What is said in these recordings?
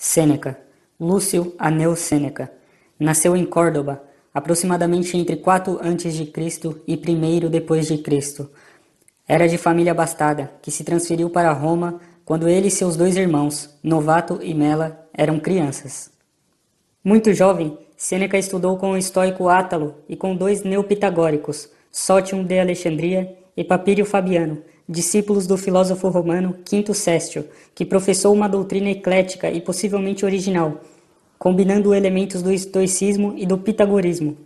Sêneca, Lúcio Aneu Sêneca, nasceu em Córdoba, aproximadamente entre 4 a.C. e 1 depois de Cristo. Era de família abastada, que se transferiu para Roma quando ele e seus 2 irmãos, Novato e Mela, eram crianças. Muito jovem, Sêneca estudou com o estoico Átalo e com 2 neopitagóricos, Sótion de Alexandria e Papírio Fabiano, discípulos do filósofo romano Quinto Céstio, que professou uma doutrina eclética e possivelmente original, combinando elementos do estoicismo e do pitagorismo.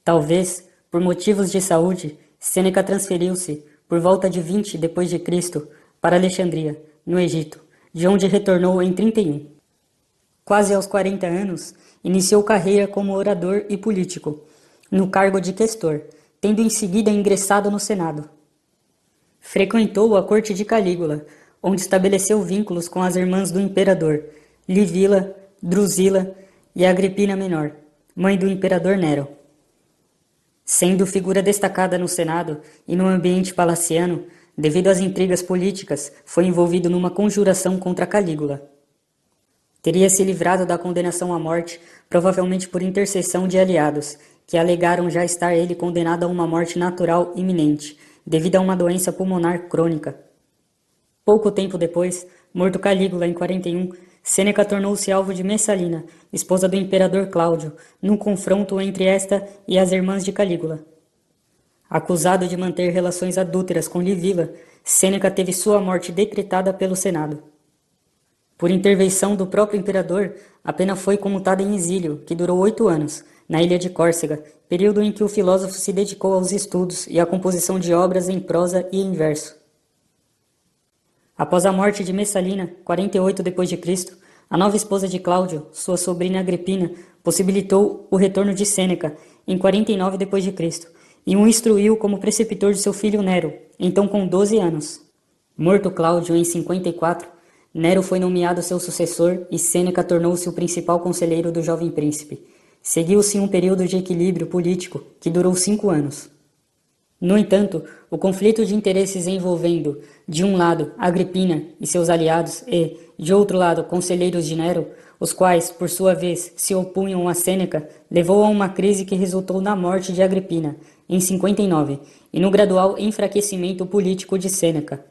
Talvez, por motivos de saúde, Sêneca transferiu-se, por volta de 20 depois de Cristo, para Alexandria, no Egito, de onde retornou em 31. Quase aos 40 anos, iniciou carreira como orador e político, no cargo de questor, tendo em seguida ingressado no Senado. Frequentou a corte de Calígula, onde estabeleceu vínculos com as irmãs do imperador, Livila, Drusila e Agripina Menor, mãe do imperador Nero. Sendo figura destacada no Senado e no ambiente palaciano, devido às intrigas políticas, foi envolvido numa conjuração contra Calígula. Teria se livrado da condenação à morte, provavelmente por intercessão de aliados, que alegaram já estar ele condenado a uma morte natural iminente, devido a uma doença pulmonar crônica. Pouco tempo depois, morto Calígula em 41, Sêneca tornou-se alvo de Messalina, esposa do imperador Cláudio, num confronto entre esta e as irmãs de Calígula. Acusado de manter relações adúlteras com Livila, Sêneca teve sua morte decretada pelo Senado. Por intervenção do próprio imperador, a pena foi comutada em exílio, que durou 8 anos, na ilha de Córcega, período em que o filósofo se dedicou aos estudos e à composição de obras em prosa e em verso. Após a morte de Messalina, 48 d.C., a nova esposa de Cláudio, sua sobrinha Agripina, possibilitou o retorno de Sêneca, em 49 d.C., e o instruiu como preceptor de seu filho Nero, então com 12 anos. Morto Cláudio em 54, Nero foi nomeado seu sucessor e Sêneca tornou-se o principal conselheiro do jovem príncipe. Seguiu-se um período de equilíbrio político que durou 5 anos. No entanto, o conflito de interesses envolvendo, de um lado, Agripina e seus aliados e, de outro lado, conselheiros de Nero, os quais, por sua vez, se opunham a Sêneca, levou a uma crise que resultou na morte de Agripina, em 59, e no gradual enfraquecimento político de Sêneca.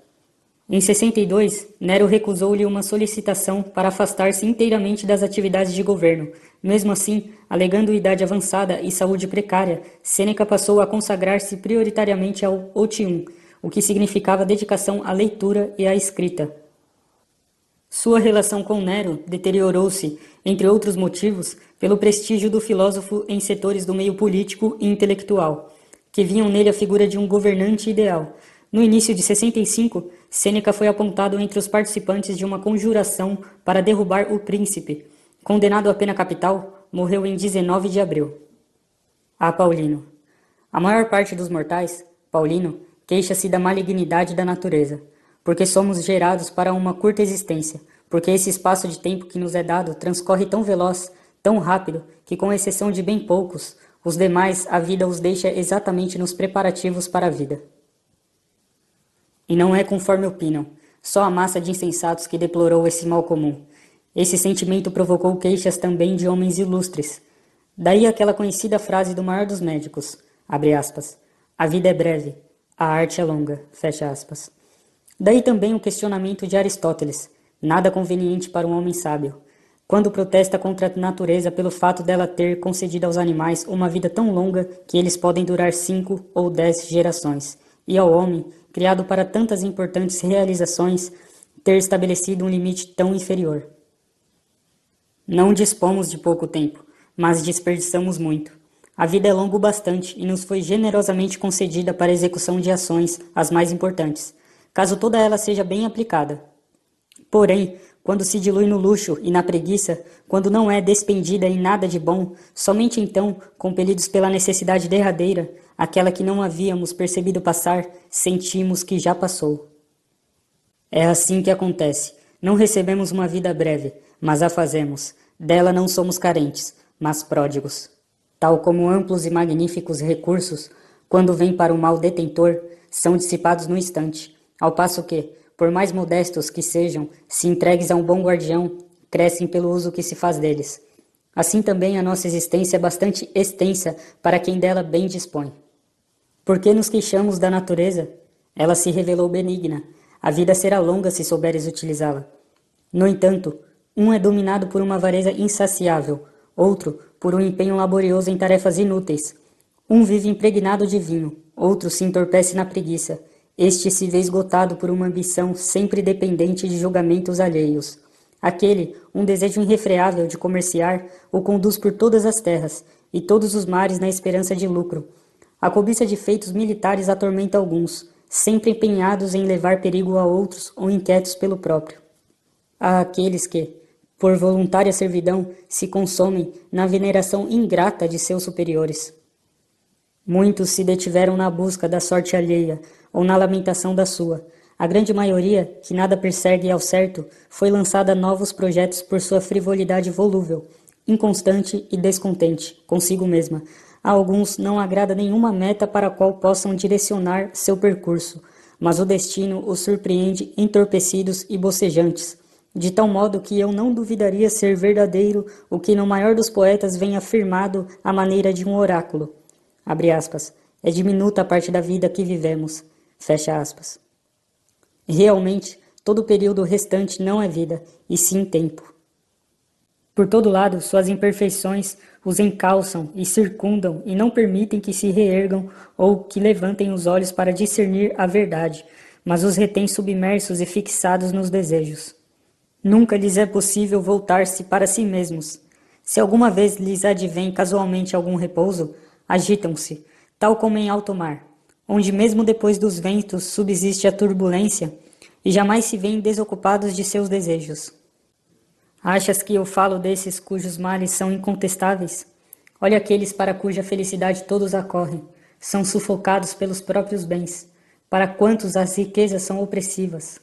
Em 62, Nero recusou-lhe uma solicitação para afastar-se inteiramente das atividades de governo. Mesmo assim, alegando idade avançada e saúde precária, Sêneca passou a consagrar-se prioritariamente ao otium, o que significava dedicação à leitura e à escrita. Sua relação com Nero deteriorou-se, entre outros motivos, pelo prestígio do filósofo em setores do meio político e intelectual, que viam nele a figura de um governante ideal. No início de 65, Sêneca foi apontado entre os participantes de uma conjuração para derrubar o príncipe. Condenado à pena capital, morreu em 19 de abril. A Paulino. A maior parte dos mortais, Paulino, queixa-se da malignidade da natureza, porque somos gerados para uma curta existência, porque esse espaço de tempo que nos é dado transcorre tão veloz, tão rápido, que com exceção de bem poucos, os demais a vida os deixa exatamente nos preparativos para a vida. E não é conforme opinam, só a massa de insensatos que deplorou esse mal comum. Esse sentimento provocou queixas também de homens ilustres. Daí aquela conhecida frase do maior dos médicos, abre aspas, a vida é breve, a arte é longa, fecha aspas. Daí também o questionamento de Aristóteles, nada conveniente para um homem sábio, quando protesta contra a natureza pelo fato dela ter concedido aos animais uma vida tão longa que eles podem durar 5 ou 10 gerações, e ao homem, criado para tantas importantes realizações, ter estabelecido um limite tão inferior. Não dispomos de pouco tempo, mas desperdiçamos muito. A vida é longa o bastante e nos foi generosamente concedida para a execução de ações, as mais importantes, caso toda ela seja bem aplicada. Porém, quando se dilui no luxo e na preguiça, quando não é despendida em nada de bom, somente então, compelidos pela necessidade derradeira, aquela que não havíamos percebido passar, sentimos que já passou. É assim que acontece. Não recebemos uma vida breve, mas a fazemos. Dela não somos carentes, mas pródigos. Tal como amplos e magníficos recursos, quando vêm para o mal detentor, são dissipados no instante, ao passo que, por mais modestos que sejam, se entregues a um bom guardião, crescem pelo uso que se faz deles. Assim também a nossa existência é bastante extensa para quem dela bem dispõe. Por que nos queixamos da natureza? Ela se revelou benigna. A vida será longa se souberes utilizá-la. No entanto, um é dominado por uma avareza insaciável, outro por um empenho laborioso em tarefas inúteis. Um vive impregnado de vinho, outro se entorpece na preguiça. Este se vê esgotado por uma ambição sempre dependente de julgamentos alheios. Aquele, um desejo irrefreável de comerciar, o conduz por todas as terras e todos os mares na esperança de lucro. A cobiça de feitos militares atormenta alguns, sempre empenhados em levar perigo a outros ou inquietos pelo próprio. Há aqueles que, por voluntária servidão, se consomem na veneração ingrata de seus superiores. Muitos se detiveram na busca da sorte alheia ou na lamentação da sua. A grande maioria, que nada persegue ao certo, foi lançada a novos projetos por sua frivolidade volúvel, inconstante e descontente consigo mesma. A alguns não agrada nenhuma meta para a qual possam direcionar seu percurso, mas o destino os surpreende entorpecidos e bocejantes, de tal modo que eu não duvidaria ser verdadeiro o que no maior dos poetas vem afirmado à maneira de um oráculo. Abre aspas. É diminuta a parte da vida que vivemos. Fecha aspas. Realmente, todo o período restante não é vida, e sim tempo. Por todo lado, suas imperfeições os encalçam e circundam e não permitem que se reergam ou que levantem os olhos para discernir a verdade, mas os retêm submersos e fixados nos desejos. Nunca lhes é possível voltar-se para si mesmos. Se alguma vez lhes advém casualmente algum repouso, agitam-se, tal como em alto mar, onde mesmo depois dos ventos subsiste a turbulência, e jamais se veem desocupados de seus desejos. Achas que eu falo desses cujos males são incontestáveis? Olha aqueles para cuja felicidade todos acorrem, são sufocados pelos próprios bens, para quantos as riquezas são opressivas.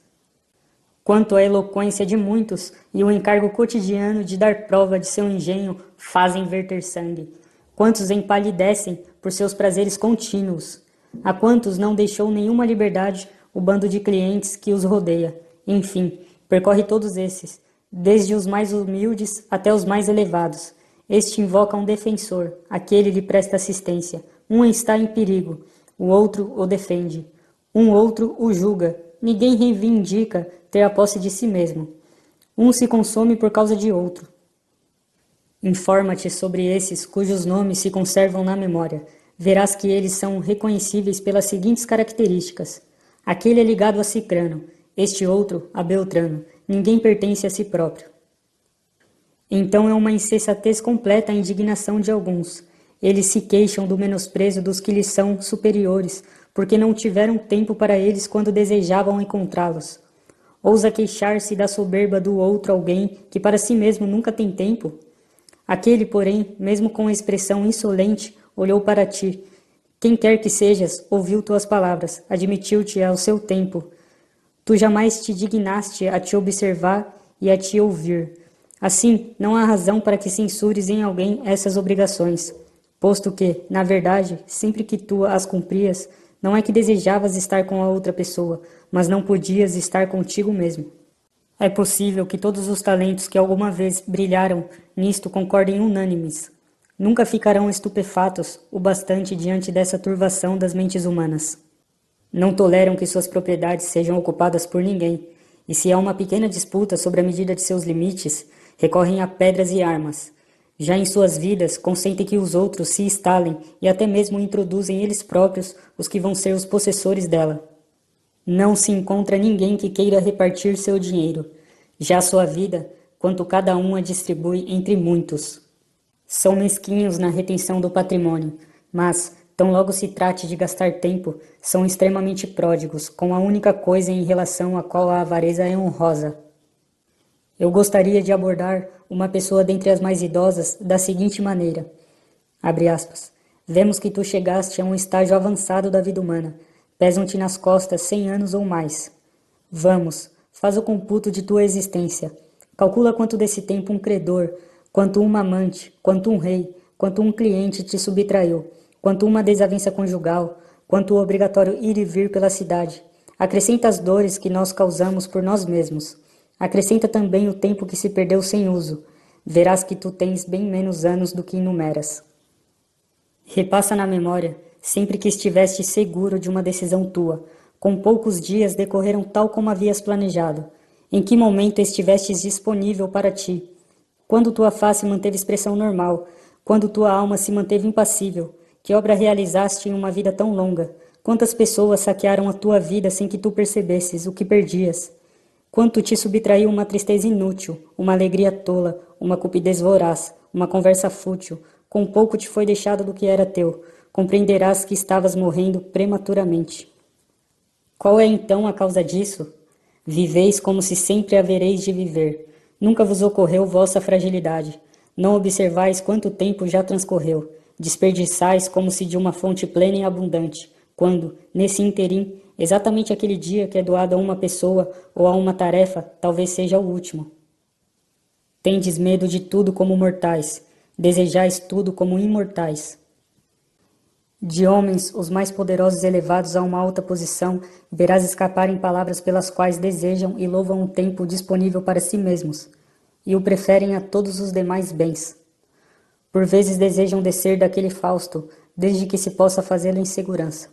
Quanto à eloquência de muitos e o encargo cotidiano de dar prova de seu engenho fazem verter sangue. Quantos empalidecem por seus prazeres contínuos? A quantos não deixou nenhuma liberdade o bando de clientes que os rodeia? Enfim, percorre todos esses, desde os mais humildes até os mais elevados. Este invoca um defensor, aquele lhe presta assistência. Um está em perigo, o outro o defende. Um outro o julga. Ninguém reivindica ter a posse de si mesmo. Um se consome por causa de outro. Informa-te sobre esses cujos nomes se conservam na memória. Verás que eles são reconhecíveis pelas seguintes características. Aquele é ligado a Cicrano, este outro a Beltrano. Ninguém pertence a si próprio. Então é uma insensatez completa a indignação de alguns. Eles se queixam do menosprezo dos que lhes são superiores, porque não tiveram tempo para eles quando desejavam encontrá-los. Ousa queixar-se da soberba do outro alguém que para si mesmo nunca tem tempo? Aquele, porém, mesmo com expressão insolente, olhou para ti. Quem quer que sejas, ouviu tuas palavras, admitiu-te ao seu tempo. Tu jamais te dignaste a te observar e a te ouvir. Assim, não há razão para que censures em alguém essas obrigações, posto que, na verdade, sempre que tu as cumprias, não é que desejavas estar com a outra pessoa, mas não podias estar contigo mesmo. É possível que todos os talentos que alguma vez brilharam nisto concordem unânimes. Nunca ficarão estupefatos o bastante diante dessa turvação das mentes humanas. Não toleram que suas propriedades sejam ocupadas por ninguém, e se há uma pequena disputa sobre a medida de seus limites, recorrem a pedras e armas. Já em suas vidas, consentem que os outros se instalem e até mesmo introduzem eles próprios os que vão ser os possessores dela. Não se encontra ninguém que queira repartir seu dinheiro. Já sua vida, quanto cada um a distribui entre muitos. São mesquinhos na retenção do patrimônio, mas, tão logo se trate de gastar tempo, são extremamente pródigos, com a única coisa em relação à qual a avareza é honrosa. Eu gostaria de abordar uma pessoa dentre as mais idosas da seguinte maneira. Abre aspas. Vemos que tu chegaste a um estágio avançado da vida humana. Pesam-te nas costas 100 anos ou mais. Vamos, faz o computo de tua existência. Calcula quanto desse tempo um credor, quanto uma amante, quanto um rei, quanto um cliente te subtraiu, quanto uma desavença conjugal, quanto o obrigatório ir e vir pela cidade. Acrescenta as dores que nós causamos por nós mesmos. Acrescenta também o tempo que se perdeu sem uso. Verás que tu tens bem menos anos do que enumeras. Repassa na memória, sempre que estiveste seguro de uma decisão tua. Com poucos dias decorreram tal como havias planejado. Em que momento estivestes disponível para ti? Quando tua face manteve expressão normal? Quando tua alma se manteve impassível? Que obra realizaste em uma vida tão longa? Quantas pessoas saquearam a tua vida sem que tu percebesses o que perdias? Quanto te subtraiu uma tristeza inútil, uma alegria tola, uma cupidez voraz, uma conversa fútil, com pouco te foi deixado do que era teu, compreenderás que estavas morrendo prematuramente. Qual é então a causa disso? Viveis como se sempre havereis de viver. Nunca vos ocorreu vossa fragilidade. Não observais quanto tempo já transcorreu. Desperdiçais como se de uma fonte plena e abundante, quando, nesse interim, exatamente aquele dia que é doado a uma pessoa ou a uma tarefa, talvez seja o último. Tendes medo de tudo como mortais, desejais tudo como imortais. De homens, os mais poderosos elevados a uma alta posição, verás escaparem palavras pelas quais desejam e louvam o tempo disponível para si mesmos, e o preferem a todos os demais bens. Por vezes desejam descer daquele Fausto, desde que se possa fazê-lo em segurança.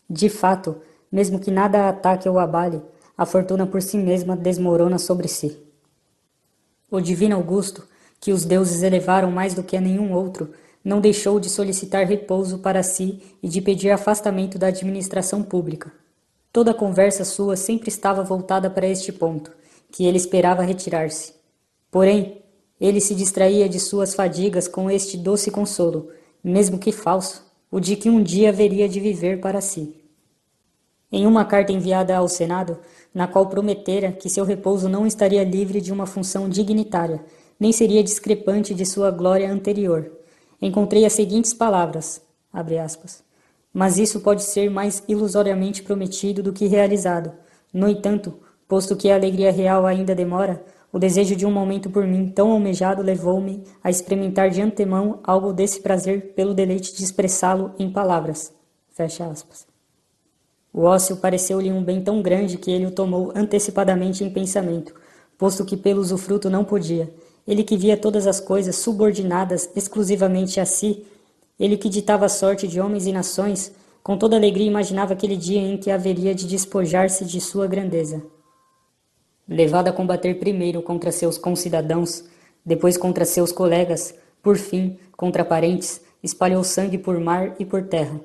De fato, mesmo que nada a ataque ou abale, a fortuna por si mesma desmorona sobre si. O divino Augusto, que os deuses elevaram mais do que a nenhum outro, não deixou de solicitar repouso para si e de pedir afastamento da administração pública. Toda a conversa sua sempre estava voltada para este ponto, que ele esperava retirar-se. Porém, ele se distraía de suas fadigas com este doce consolo, mesmo que falso, o de que um dia haveria de viver para si. Em uma carta enviada ao Senado, na qual prometera que seu repouso não estaria livre de uma função dignitária, nem seria discrepante de sua glória anterior, encontrei as seguintes palavras, abre aspas, mas isso pode ser mais ilusoriamente prometido do que realizado. No entanto, posto que a alegria real ainda demora, o desejo de um momento por mim tão almejado levou-me a experimentar de antemão algo desse prazer pelo deleite de expressá-lo em palavras. Fecha aspas. O ócio pareceu-lhe um bem tão grande que ele o tomou antecipadamente em pensamento, posto que pelo usufruto não podia. Ele que via todas as coisas subordinadas exclusivamente a si, ele que ditava a sorte de homens e nações, com toda alegria imaginava aquele dia em que haveria de despojar-se de sua grandeza. Levado a combater primeiro contra seus concidadãos, depois contra seus colegas, por fim, contra parentes, espalhou sangue por mar e por terra.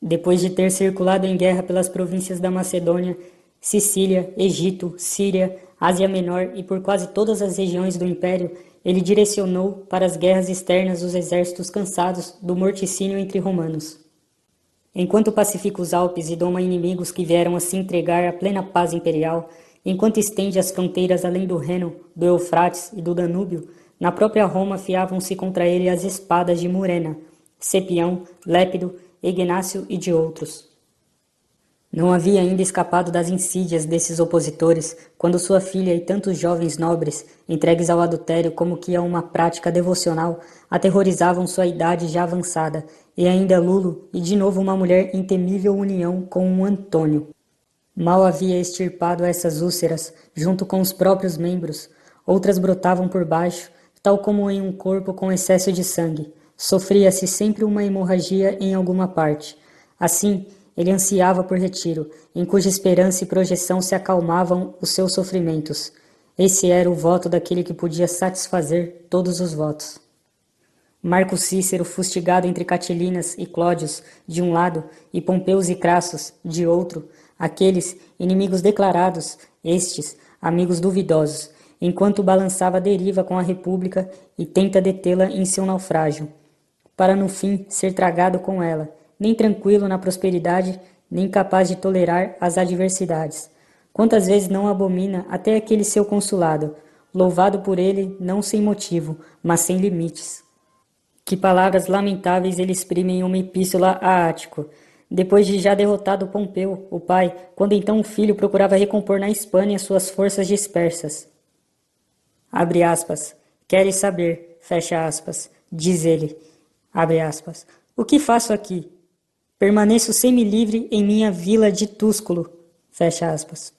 Depois de ter circulado em guerra pelas províncias da Macedônia, Sicília, Egito, Síria, Ásia Menor e por quase todas as regiões do Império, ele direcionou para as guerras externas os exércitos cansados do morticínio entre romanos. Enquanto pacifica os Alpes e doma inimigos que vieram a se entregar à plena paz imperial, enquanto estende as fronteiras além do Reno, do Eufrates e do Danúbio, na própria Roma fiavam-se contra ele as espadas de Murena, Cepião, Lépido, Ignácio e de outros. Não havia ainda escapado das insídias desses opositores, quando sua filha e tantos jovens nobres, entregues ao adultério como que a uma prática devocional, aterrorizavam sua idade já avançada, e ainda Lulo, e de novo uma mulher em temível união com um Antônio. Mal havia extirpado essas úlceras, junto com os próprios membros, outras brotavam por baixo, tal como em um corpo com excesso de sangue. Sofria-se sempre uma hemorragia em alguma parte. Assim, ele ansiava por retiro, em cuja esperança e projeção se acalmavam os seus sofrimentos. Esse era o voto daquele que podia satisfazer todos os votos. Marco Cícero, fustigado entre Catilinas e Clódios, de um lado, e Pompeus e Crassus, de outro, aqueles, inimigos declarados, estes, amigos duvidosos, enquanto balançava a deriva com a República e tenta detê-la em seu naufrágio, para no fim ser tragado com ela, nem tranquilo na prosperidade, nem capaz de tolerar as adversidades. Quantas vezes não abomina até aquele seu consulado, louvado por ele não sem motivo, mas sem limites. Que palavras lamentáveis ele exprime em uma epístola a Ático, depois de já derrotado Pompeu, o pai, quando então o filho procurava recompor na Espanha suas forças dispersas. Abre aspas, queres saber, fecha aspas, diz ele, abre aspas, o que faço aqui? Permaneço semilivre em minha vila de Túsculo, fecha aspas.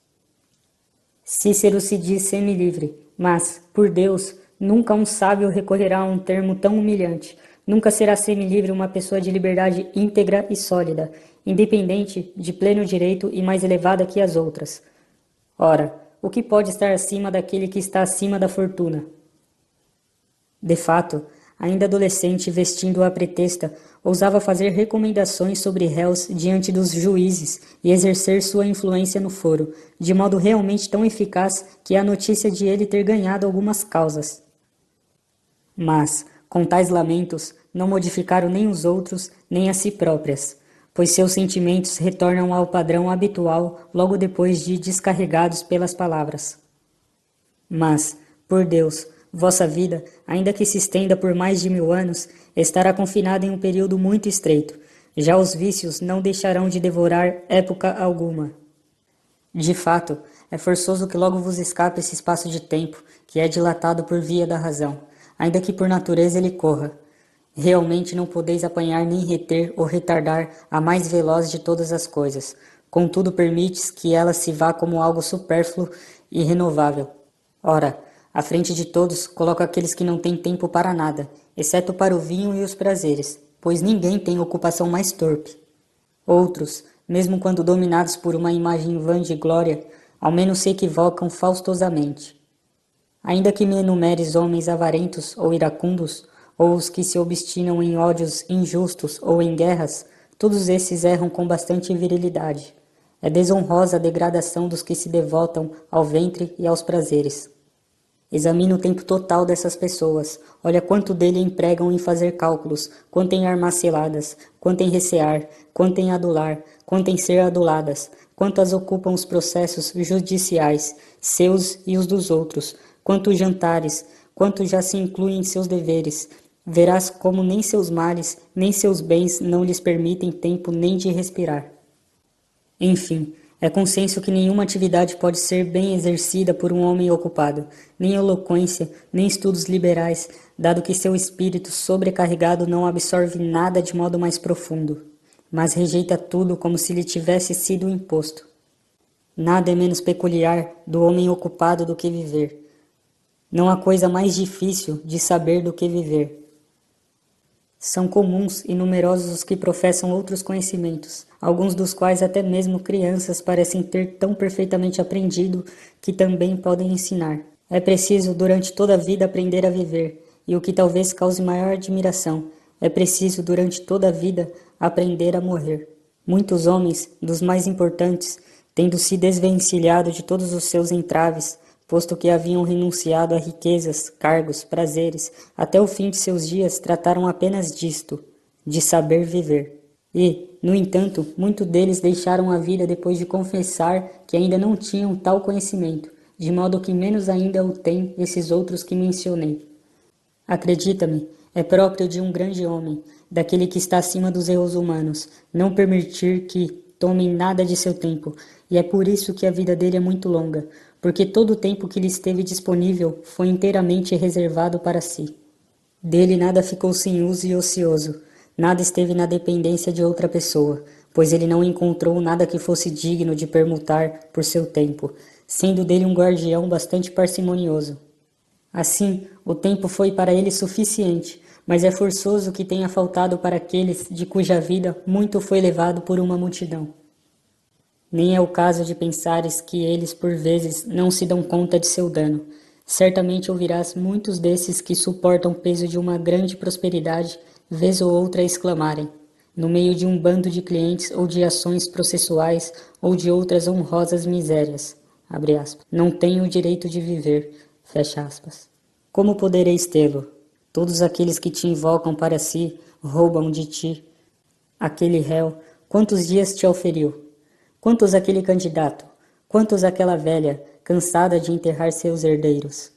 Cícero se diz semilivre, mas, por Deus, nunca um sábio recorrerá a um termo tão humilhante. Nunca será semilivre uma pessoa de liberdade íntegra e sólida, independente, de pleno direito e mais elevada que as outras. Ora, o que pode estar acima daquele que está acima da fortuna? De fato, ainda adolescente, vestindo a pretexta, ousava fazer recomendações sobre réus diante dos juízes e exercer sua influência no foro, de modo realmente tão eficaz que há notícia de ele ter ganhado algumas causas. Mas, com tais lamentos, não modificaram nem os outros, nem a si próprias, pois seus sentimentos retornam ao padrão habitual logo depois de descarregados pelas palavras. Mas, por Deus, vossa vida, ainda que se estenda por mais de 1000 anos, estará confinada em um período muito estreito. Já os vícios não deixarão de devorar época alguma. De fato, é forçoso que logo vos escape esse espaço de tempo, que é dilatado por via da razão, ainda que por natureza ele corra. Realmente não podeis apanhar nem reter ou retardar a mais veloz de todas as coisas. Contudo, permites que ela se vá como algo supérfluo e renovável. Ora, à frente de todos, coloco aqueles que não têm tempo para nada, exceto para o vinho e os prazeres, pois ninguém tem ocupação mais torpe. Outros, mesmo quando dominados por uma imagem vã de glória, ao menos se equivocam faustosamente. Ainda que me enumeres homens avarentos ou iracundos, ou os que se obstinam em ódios injustos ou em guerras, todos esses erram com bastante virilidade. É desonrosa a degradação dos que se devotam ao ventre e aos prazeres. Examina o tempo total dessas pessoas, olha quanto dele empregam em fazer cálculos, quanto em armar ciladas, quanto em recear, quanto em adular, quanto em ser aduladas, quanto as ocupam os processos judiciais, seus e os dos outros, quanto os jantares, quanto já se incluem em seus deveres. Verás como nem seus males, nem seus bens não lhes permitem tempo nem de respirar. Enfim, é consenso que nenhuma atividade pode ser bem exercida por um homem ocupado, nem eloquência, nem estudos liberais, dado que seu espírito sobrecarregado não absorve nada de modo mais profundo, mas rejeita tudo como se lhe tivesse sido imposto. Nada é menos peculiar do homem ocupado do que viver. Não há coisa mais difícil de saber do que viver. São comuns e numerosos os que professam outros conhecimentos, alguns dos quais até mesmo crianças parecem ter tão perfeitamente aprendido que também podem ensinar. É preciso durante toda a vida aprender a viver, e o que talvez cause maior admiração, é preciso durante toda a vida aprender a morrer. Muitos homens, dos mais importantes, tendo se desvencilhado de todos os seus entraves, posto que haviam renunciado a riquezas, cargos, prazeres, até o fim de seus dias trataram apenas disto, de saber viver. E, no entanto, muitos deles deixaram a vida depois de confessar que ainda não tinham tal conhecimento, de modo que menos ainda o têm esses outros que mencionei. Acredita-me, é próprio de um grande homem, daquele que está acima dos erros humanos, não permitir que tomem nada de seu tempo, e é por isso que a vida dele é muito longa, porque todo o tempo que lhe esteve disponível foi inteiramente reservado para si. Dele nada ficou sem uso e ocioso, nada esteve na dependência de outra pessoa, pois ele não encontrou nada que fosse digno de permutar por seu tempo, sendo dele um guardião bastante parcimonioso. Assim, o tempo foi para ele suficiente, mas é forçoso que tenha faltado para aqueles de cuja vida muito foi levado por uma multidão. Nem é o caso de pensares que eles, por vezes, não se dão conta de seu dano. Certamente ouvirás muitos desses que suportam o peso de uma grande prosperidade, vez ou outra exclamarem, no meio de um bando de clientes ou de ações processuais ou de outras honrosas misérias, abre aspas, não tenho o direito de viver, fecha aspas. Como podereis tê-lo? Todos aqueles que te invocam para si, roubam de ti. Aquele réu, quantos dias te auferiu? Quantos aquele candidato? Quantos aquela velha, cansada de enterrar seus herdeiros?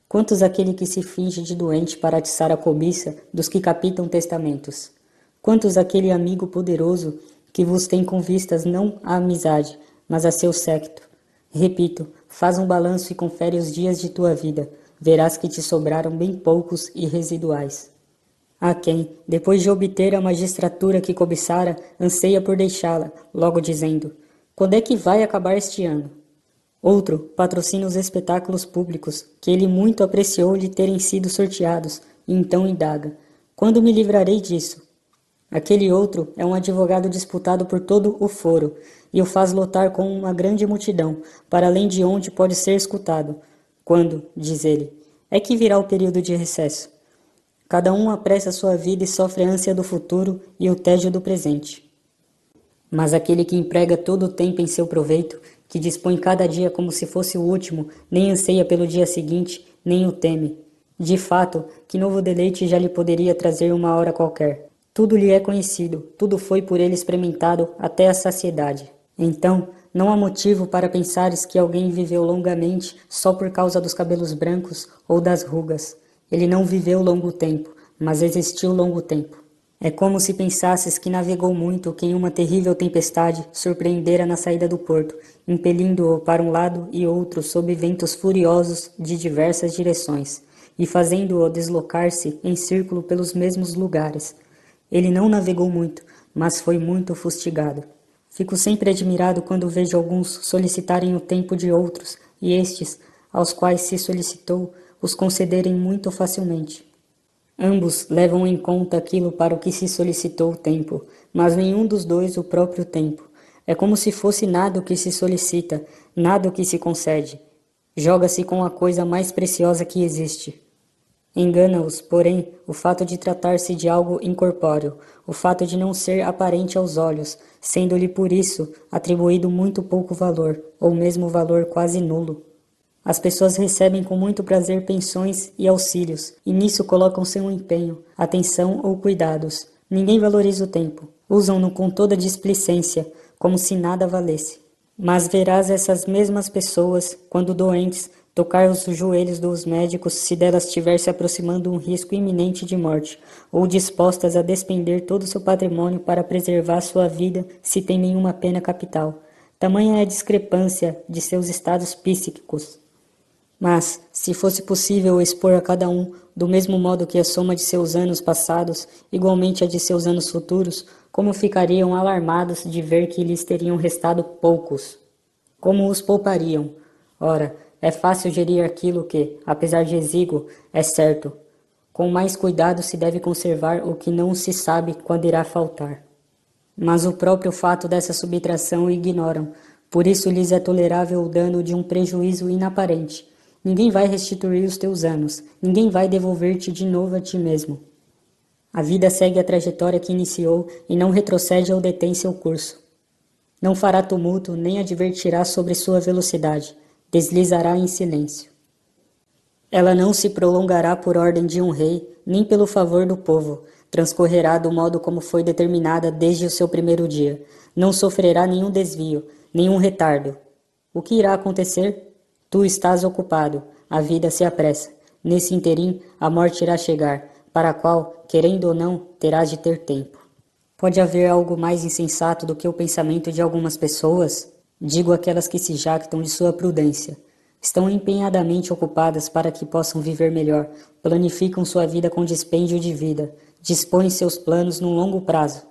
Quantos aquele que se finge de doente para atiçar a cobiça dos que capitam testamentos? Quantos aquele amigo poderoso que vos tem com vistas não à amizade, mas a seu séquito? Repito, faz um balanço e confere os dias de tua vida, verás que te sobraram bem poucos e residuais. Há quem, depois de obter a magistratura que cobiçara, anseia por deixá-la, logo dizendo, quando é que vai acabar este ano? Outro patrocina os espetáculos públicos, que ele muito apreciou lhe terem sido sorteados, e então indaga: quando me livrarei disso? Aquele outro é um advogado disputado por todo o foro, e o faz lotar com uma grande multidão, para além de onde pode ser escutado. Quando, diz ele, é que virá o período de recesso? Cada um apressa sua vida e sofre a ânsia do futuro e o tédio do presente. Mas aquele que emprega todo o tempo em seu proveito, que dispõe cada dia como se fosse o último, nem anseia pelo dia seguinte, nem o teme. De fato, que novo deleite já lhe poderia trazer uma hora qualquer? Tudo lhe é conhecido, tudo foi por ele experimentado até a saciedade. Então, não há motivo para pensares que alguém viveu longamente só por causa dos cabelos brancos ou das rugas. Ele não viveu longo tempo, mas existiu longo tempo. É como se pensasses que navegou muito, que em uma terrível tempestade surpreendera na saída do porto, impelindo-o para um lado e outro sob ventos furiosos de diversas direções, e fazendo-o deslocar-se em círculo pelos mesmos lugares. Ele não navegou muito, mas foi muito fustigado. Fico sempre admirado quando vejo alguns solicitarem o tempo de outros, e estes, aos quais se solicitou, os concederem muito facilmente. Ambos levam em conta aquilo para o que se solicitou o tempo, mas nenhum dos dois o próprio tempo. É como se fosse nada o que se solicita, nada o que se concede. Joga-se com a coisa mais preciosa que existe. Engana-os, porém, o fato de tratar-se de algo incorpóreo, o fato de não ser aparente aos olhos, sendo-lhe por isso atribuído muito pouco valor, ou mesmo valor quase nulo. As pessoas recebem com muito prazer pensões e auxílios, e nisso colocam seu empenho, atenção ou cuidados. Ninguém valoriza o tempo. Usam-no com toda displicência, como se nada valesse. Mas verás essas mesmas pessoas, quando doentes, tocar os joelhos dos médicos se delas estiver se aproximando um risco iminente de morte, ou dispostas a despender todo o seu patrimônio para preservar sua vida se tem nenhuma pena capital. Tamanha é a discrepância de seus estados psíquicos. Mas, se fosse possível expor a cada um, do mesmo modo que a soma de seus anos passados, igualmente a de seus anos futuros, como ficariam alarmados de ver que lhes teriam restado poucos? Como os poupariam? Ora, é fácil gerir aquilo que, apesar de exíguo, é certo. Com mais cuidado se deve conservar o que não se sabe quando irá faltar. Mas o próprio fato dessa subtração o ignoram, por isso lhes é tolerável o dano de um prejuízo inaparente. Ninguém vai restituir os teus anos, ninguém vai devolver-te de novo a ti mesmo. A vida segue a trajetória que iniciou e não retrocede ou detém seu curso. Não fará tumulto, nem advertirá sobre sua velocidade, deslizará em silêncio. Ela não se prolongará por ordem de um rei, nem pelo favor do povo, transcorrerá do modo como foi determinada desde o seu primeiro dia, não sofrerá nenhum desvio, nenhum retardo. O que irá acontecer? Tu estás ocupado, a vida se apressa. Nesse interim, a morte irá chegar, para a qual, querendo ou não, terás de ter tempo. Pode haver algo mais insensato do que o pensamento de algumas pessoas? Digo aquelas que se jactam de sua prudência. Estão empenhadamente ocupadas para que possam viver melhor, planificam sua vida com dispêndio de vida, dispõem seus planos num longo prazo.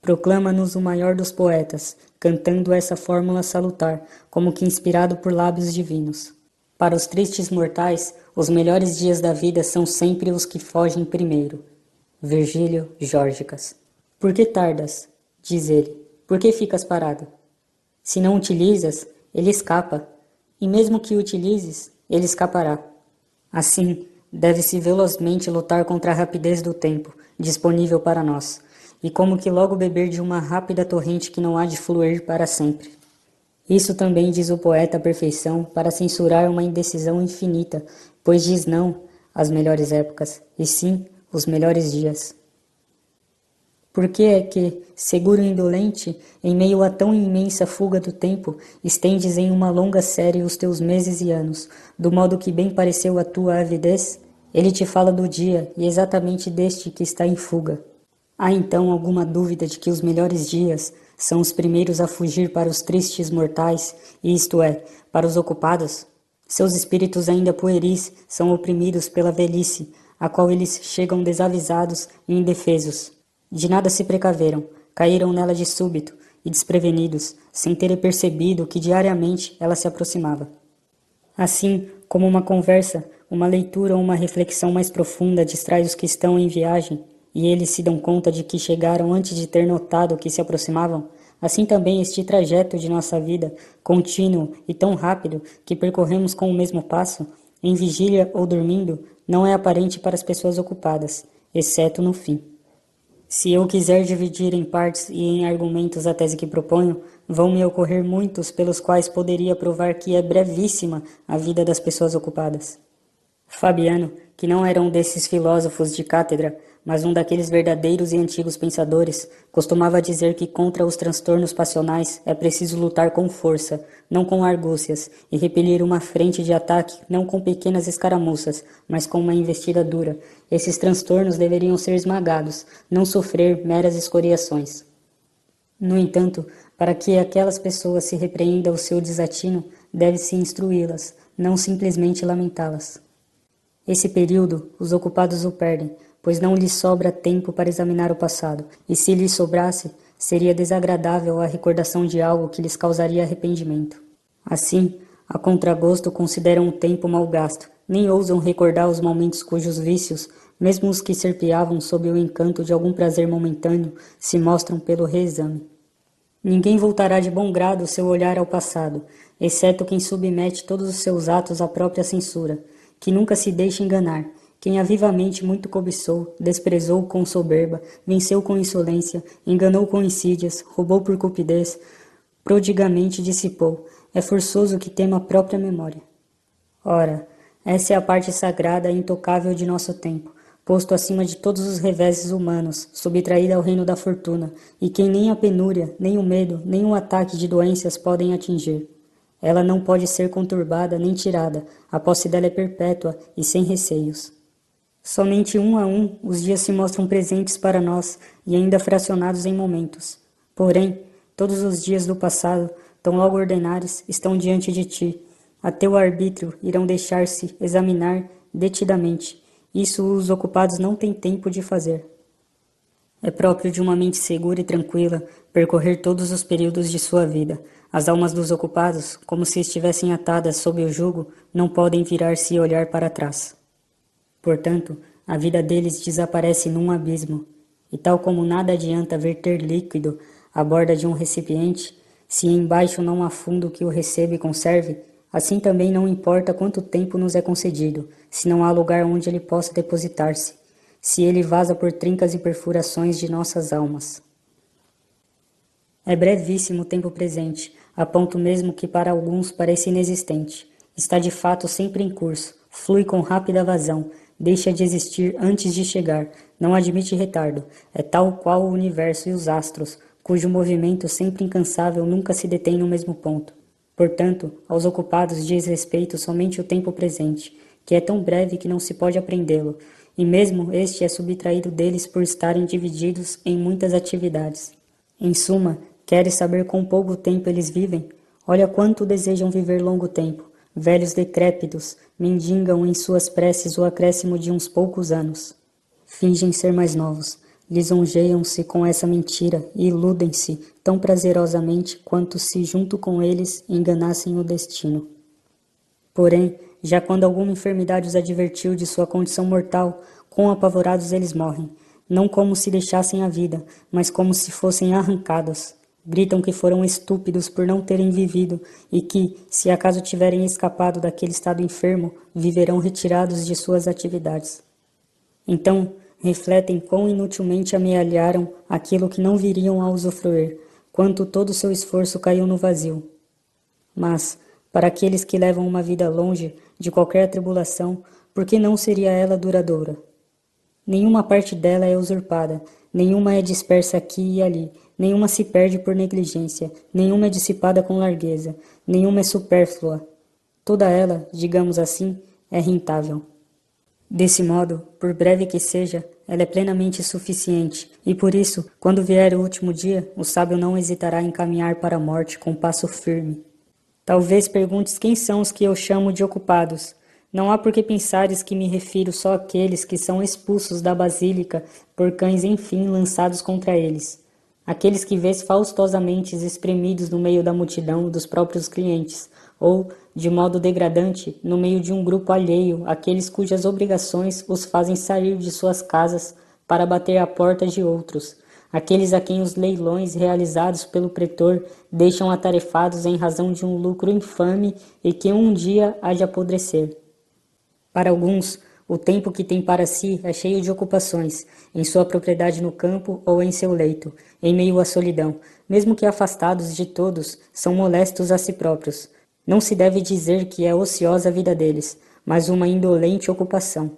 Proclama-nos o maior dos poetas, cantando essa fórmula salutar, como que inspirado por lábios divinos. Para os tristes mortais, os melhores dias da vida são sempre os que fogem primeiro. Virgílio Górgicas. Por que tardas? Diz ele. Por que ficas parado? Se não utilizas, ele escapa. E mesmo que utilizes, ele escapará. Assim, deve-se velozmente lutar contra a rapidez do tempo, disponível para nós, e como que logo beber de uma rápida torrente que não há de fluir para sempre. Isso também diz o poeta à perfeição para censurar uma indecisão infinita, pois diz não às melhores épocas, e sim os melhores dias. Por que é que, seguro e indolente, em meio a tão imensa fuga do tempo, estendes em uma longa série os teus meses e anos, do modo que bem pareceu a tua avidez? Ele te fala do dia, e exatamente deste que está em fuga. Há então alguma dúvida de que os melhores dias são os primeiros a fugir para os tristes mortais, isto é, para os ocupados? Seus espíritos ainda pueris são oprimidos pela velhice, a qual eles chegam desavisados e indefesos. De nada se precaveram, caíram nela de súbito, e desprevenidos, sem terem percebido que diariamente ela se aproximava. Assim como uma conversa, uma leitura ou uma reflexão mais profunda distrai os que estão em viagem, e eles se dão conta de que chegaram antes de ter notado que se aproximavam, assim também este trajeto de nossa vida, contínuo e tão rápido que percorremos com o mesmo passo, em vigília ou dormindo, não é aparente para as pessoas ocupadas, exceto no fim. Se eu quiser dividir em partes e em argumentos a tese que proponho, vão-me ocorrer muitos pelos quais poderia provar que é brevíssima a vida das pessoas ocupadas. Fabiano, que não era um desses filósofos de cátedra, mas um daqueles verdadeiros e antigos pensadores, costumava dizer que contra os transtornos passionais é preciso lutar com força, não com argúcias, e repelir uma frente de ataque não com pequenas escaramuças, mas com uma investida dura. Esses transtornos deveriam ser esmagados, não sofrer meras escoriações. No entanto, para que aquelas pessoas se repreendam o seu desatino, deve-se instruí-las, não simplesmente lamentá-las. Esse período, os ocupados o perdem, pois não lhes sobra tempo para examinar o passado, e se lhes sobrasse, seria desagradável a recordação de algo que lhes causaria arrependimento. Assim, a contragosto consideram o tempo mal gasto, nem ousam recordar os momentos cujos vícios, mesmo os que serpeavam sob o encanto de algum prazer momentâneo, se mostram pelo reexame. Ninguém voltará de bom grado seu olhar ao passado, exceto quem submete todos os seus atos à própria censura, que nunca se deixa enganar, quem avivamente muito cobiçou, desprezou com soberba, venceu com insolência, enganou com insídias, roubou por cupidez, prodigamente dissipou, é forçoso que tema a própria memória. Ora, essa é a parte sagrada e intocável de nosso tempo, posto acima de todos os reveses humanos, subtraída ao reino da fortuna, e quem nem a penúria, nem o medo, nem um ataque de doenças podem atingir. Ela não pode ser conturbada nem tirada, a posse dela é perpétua e sem receios. Somente um a um os dias se mostram presentes para nós e ainda fracionados em momentos. Porém, todos os dias do passado, tão logo ordenares, estão diante de ti. A teu arbítrio irão deixar-se examinar detidamente. Isso os ocupados não têm tempo de fazer. É próprio de uma mente segura e tranquila percorrer todos os períodos de sua vida. As almas dos ocupados, como se estivessem atadas sob o jugo, não podem virar-se e olhar para trás. Portanto, a vida deles desaparece num abismo, e tal como nada adianta verter líquido à borda de um recipiente, se embaixo não há fundo que o receba e conserve, assim também não importa quanto tempo nos é concedido, se não há lugar onde ele possa depositar-se, se ele vaza por trincas e perfurações de nossas almas. É brevíssimo o tempo presente, a ponto mesmo que para alguns parece inexistente. Está de fato sempre em curso, flui com rápida vazão, deixa de existir antes de chegar, não admite retardo, é tal qual o universo e os astros, cujo movimento sempre incansável nunca se detém no mesmo ponto. Portanto, aos ocupados diz respeito somente o tempo presente, que é tão breve que não se pode apreendê-lo, e mesmo este é subtraído deles por estarem divididos em muitas atividades. Em suma, queres saber quão pouco tempo eles vivem? Olha quanto desejam viver longo tempo. Velhos decrépitos mendigam em suas preces o acréscimo de uns poucos anos. Fingem ser mais novos, lisonjeiam-se com essa mentira e iludem-se tão prazerosamente quanto se junto com eles enganassem o destino. Porém, já quando alguma enfermidade os advertiu de sua condição mortal, quão apavorados eles morrem, não como se deixassem a vida, mas como se fossem arrancados. Gritam que foram estúpidos por não terem vivido e que, se acaso tiverem escapado daquele estado enfermo, viverão retirados de suas atividades. Então, refletem quão inutilmente amealharam aquilo que não viriam a usufruir, quanto todo o seu esforço caiu no vazio. Mas, para aqueles que levam uma vida longe de qualquer atribulação, por que não seria ela duradoura? Nenhuma parte dela é usurpada, nenhuma é dispersa aqui e ali, nenhuma se perde por negligência, nenhuma é dissipada com largueza, nenhuma é supérflua. Toda ela, digamos assim, é rentável. Desse modo, por breve que seja, ela é plenamente suficiente, e por isso, quando vier o último dia, o sábio não hesitará em caminhar para a morte com passo firme. Talvez perguntes quem são os que eu chamo de ocupados. Não há por que pensares que me refiro só àqueles que são expulsos da basílica por cães enfim lançados contra eles. Aqueles que vês faustosamente espremidos no meio da multidão dos próprios clientes, ou, de modo degradante, no meio de um grupo alheio, aqueles cujas obrigações os fazem sair de suas casas para bater à porta de outros, aqueles a quem os leilões realizados pelo pretor deixam atarefados em razão de um lucro infame e que um dia há de apodrecer. Para alguns, o tempo que tem para si é cheio de ocupações, em sua propriedade no campo ou em seu leito, em meio à solidão. Mesmo que afastados de todos, são molestos a si próprios. Não se deve dizer que é ociosa a vida deles, mas uma indolente ocupação.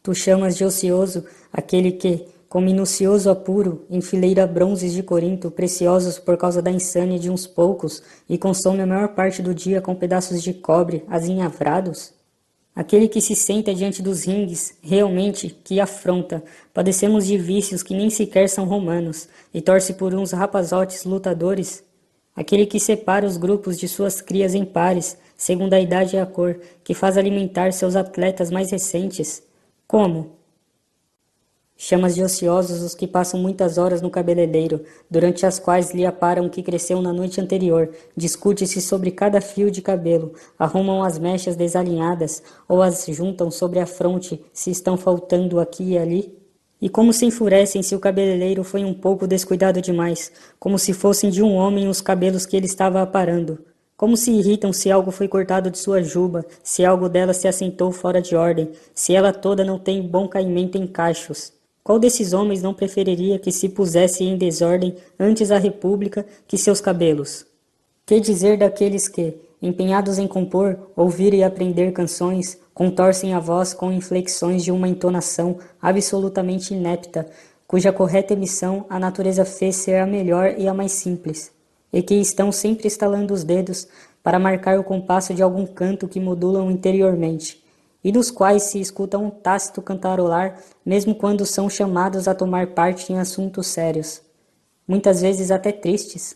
Tu chamas de ocioso aquele que, com minucioso apuro, enfileira bronzes de Corinto preciosos por causa da insânia de uns poucos e consome a maior parte do dia com pedaços de cobre azinhavrados? Aquele que se senta diante dos ringues, realmente, que afronta. Padecemos de vícios que nem sequer são romanos, e torce por uns rapazotes lutadores. Aquele que separa os grupos de suas crias em pares, segundo a idade e a cor, que faz alimentar seus atletas mais recentes. Como? Chamas de ociosos os que passam muitas horas no cabeleireiro, durante as quais lhe aparam o que cresceu na noite anterior, discute-se sobre cada fio de cabelo, arrumam as mechas desalinhadas, ou as juntam sobre a fronte, se estão faltando aqui e ali. E como se enfurecem se o cabeleireiro foi um pouco descuidado demais, como se fossem de um homem os cabelos que ele estava aparando. Como se irritam se algo foi cortado de sua juba, se algo dela se assentou fora de ordem, se ela toda não tem bom caimento em cachos. Qual desses homens não preferiria que se pusesse em desordem antes a república que seus cabelos? Que dizer daqueles que, empenhados em compor, ouvir e aprender canções, contorcem a voz com inflexões de uma entonação absolutamente inepta, cuja correta emissão a natureza fez ser a melhor e a mais simples, e que estão sempre estalando os dedos para marcar o compasso de algum canto que modulam interiormente, e dos quais se escuta um tácito cantarolar, mesmo quando são chamados a tomar parte em assuntos sérios, muitas vezes até tristes.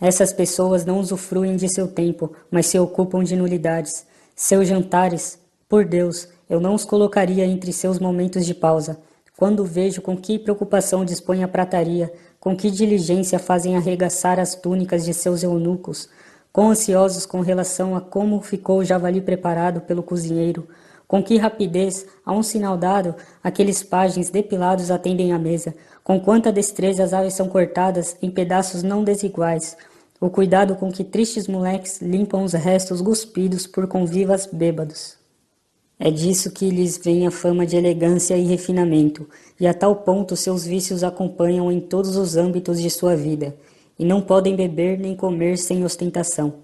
Essas pessoas não usufruem de seu tempo, mas se ocupam de nulidades. Seus jantares, por Deus, eu não os colocaria entre seus momentos de pausa. Quando vejo com que preocupação dispõe a prataria, com que diligência fazem arregaçar as túnicas de seus eunucos, quão ansiosos com relação a como ficou o javali preparado pelo cozinheiro, com que rapidez, a um sinal dado, aqueles pajens depilados atendem à mesa, com quanta destreza as aves são cortadas em pedaços não desiguais, o cuidado com que tristes moleques limpam os restos cuspidos por convivas bêbados. É disso que lhes vem a fama de elegância e refinamento, e a tal ponto seus vícios acompanham em todos os âmbitos de sua vida, e não podem beber nem comer sem ostentação.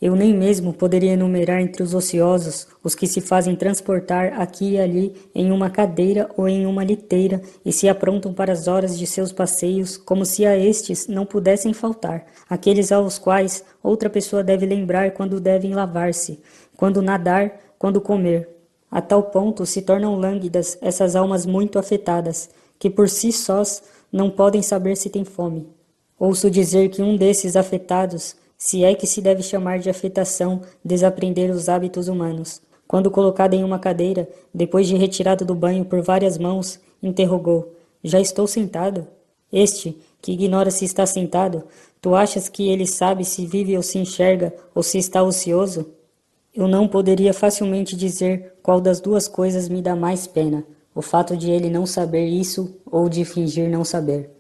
Eu nem mesmo poderia enumerar entre os ociosos os que se fazem transportar aqui e ali em uma cadeira ou em uma liteira e se aprontam para as horas de seus passeios como se a estes não pudessem faltar, aqueles aos quais outra pessoa deve lembrar quando devem lavar-se, quando nadar, quando comer. A tal ponto se tornam lânguidas essas almas muito afetadas, que por si sós não podem saber se têm fome. Ouço dizer que um desses afetados, se é que se deve chamar de afetação, desaprender os hábitos humanos, quando colocado em uma cadeira, depois de retirado do banho por várias mãos, interrogou: já estou sentado? Este, que ignora se está sentado, tu achas que ele sabe se vive ou se enxerga, ou se está ocioso? Eu não poderia facilmente dizer qual das duas coisas me dá mais pena, o fato de ele não saber isso ou de fingir não saber.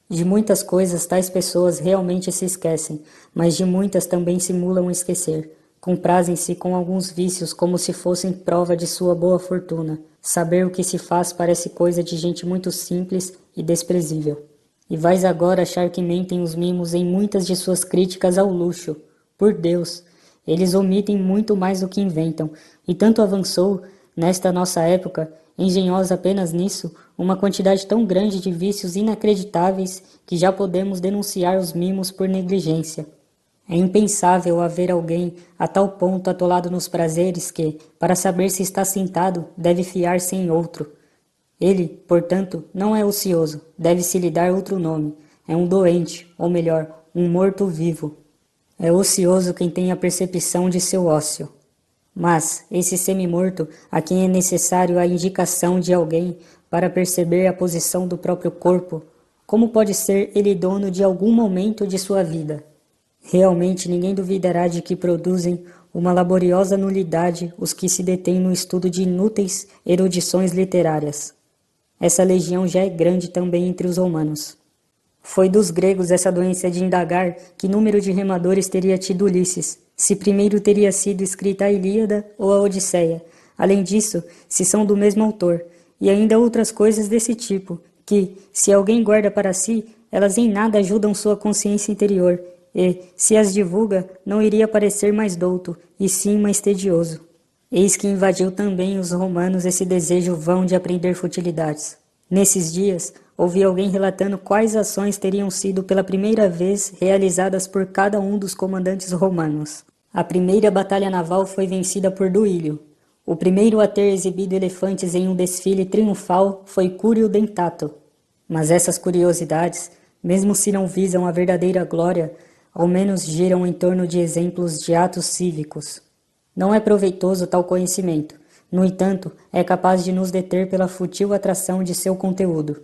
De muitas coisas tais pessoas realmente se esquecem, mas de muitas também simulam esquecer. Comprazem-se com alguns vícios como se fossem prova de sua boa fortuna. Saber o que se faz parece coisa de gente muito simples e desprezível. E vais agora achar que mentem os mimos em muitas de suas críticas ao luxo. Por Deus! Eles omitem muito mais do que inventam, e tanto avançou, nesta nossa época, engenhosa apenas nisso, uma quantidade tão grande de vícios inacreditáveis que já podemos denunciar os mimos por negligência. É impensável haver alguém a tal ponto atolado nos prazeres que, para saber se está sentado, deve fiar-se em outro. Ele, portanto, não é ocioso, deve-se lhe dar outro nome. É um doente, ou melhor, um morto-vivo. É ocioso quem tem a percepção de seu ócio. Mas, esse semi-morto, a quem é necessário a indicação de alguém para perceber a posição do próprio corpo, Como pode ser ele dono de algum momento de sua vida? Realmente ninguém duvidará de que produzem uma laboriosa nulidade os que se detêm no estudo de inúteis erudições literárias. Essa legião já é grande também entre os romanos. Foi dos gregos essa doença de indagar que número de remadores teria tido Ulisses, se primeiro teria sido escrita a Ilíada ou a Odisseia. Além disso, se são do mesmo autor, e ainda outras coisas desse tipo, que, se alguém guarda para si, elas em nada ajudam sua consciência interior, e, se as divulga, não iria parecer mais douto, e sim mais tedioso. Eis que invadiu também os romanos esse desejo vão de aprender futilidades. Nesses dias, ouvi alguém relatando quais ações teriam sido pela primeira vez realizadas por cada um dos comandantes romanos. A primeira batalha naval foi vencida por Duílio. O primeiro a ter exibido elefantes em um desfile triunfal foi Cúrio Dentato. Mas essas curiosidades, mesmo se não visam a verdadeira glória, ao menos giram em torno de exemplos de atos cívicos. Não é proveitoso tal conhecimento, no entanto, é capaz de nos deter pela fútil atração de seu conteúdo.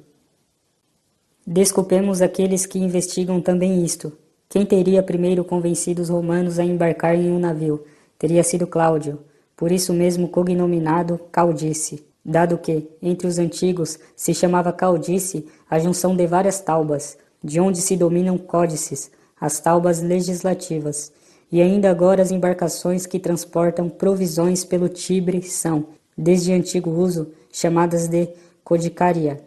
Desculpemos aqueles que investigam também isto. Quem teria primeiro convencido os romanos a embarcar em um navio? Teria sido Cláudio, por isso mesmo cognominado Caudice, dado que, entre os antigos, se chamava Caudice a junção de várias taubas, de onde se dominam códices, as taubas legislativas, e ainda agora as embarcações que transportam provisões pelo Tibre são, desde antigo uso, chamadas de codicaria.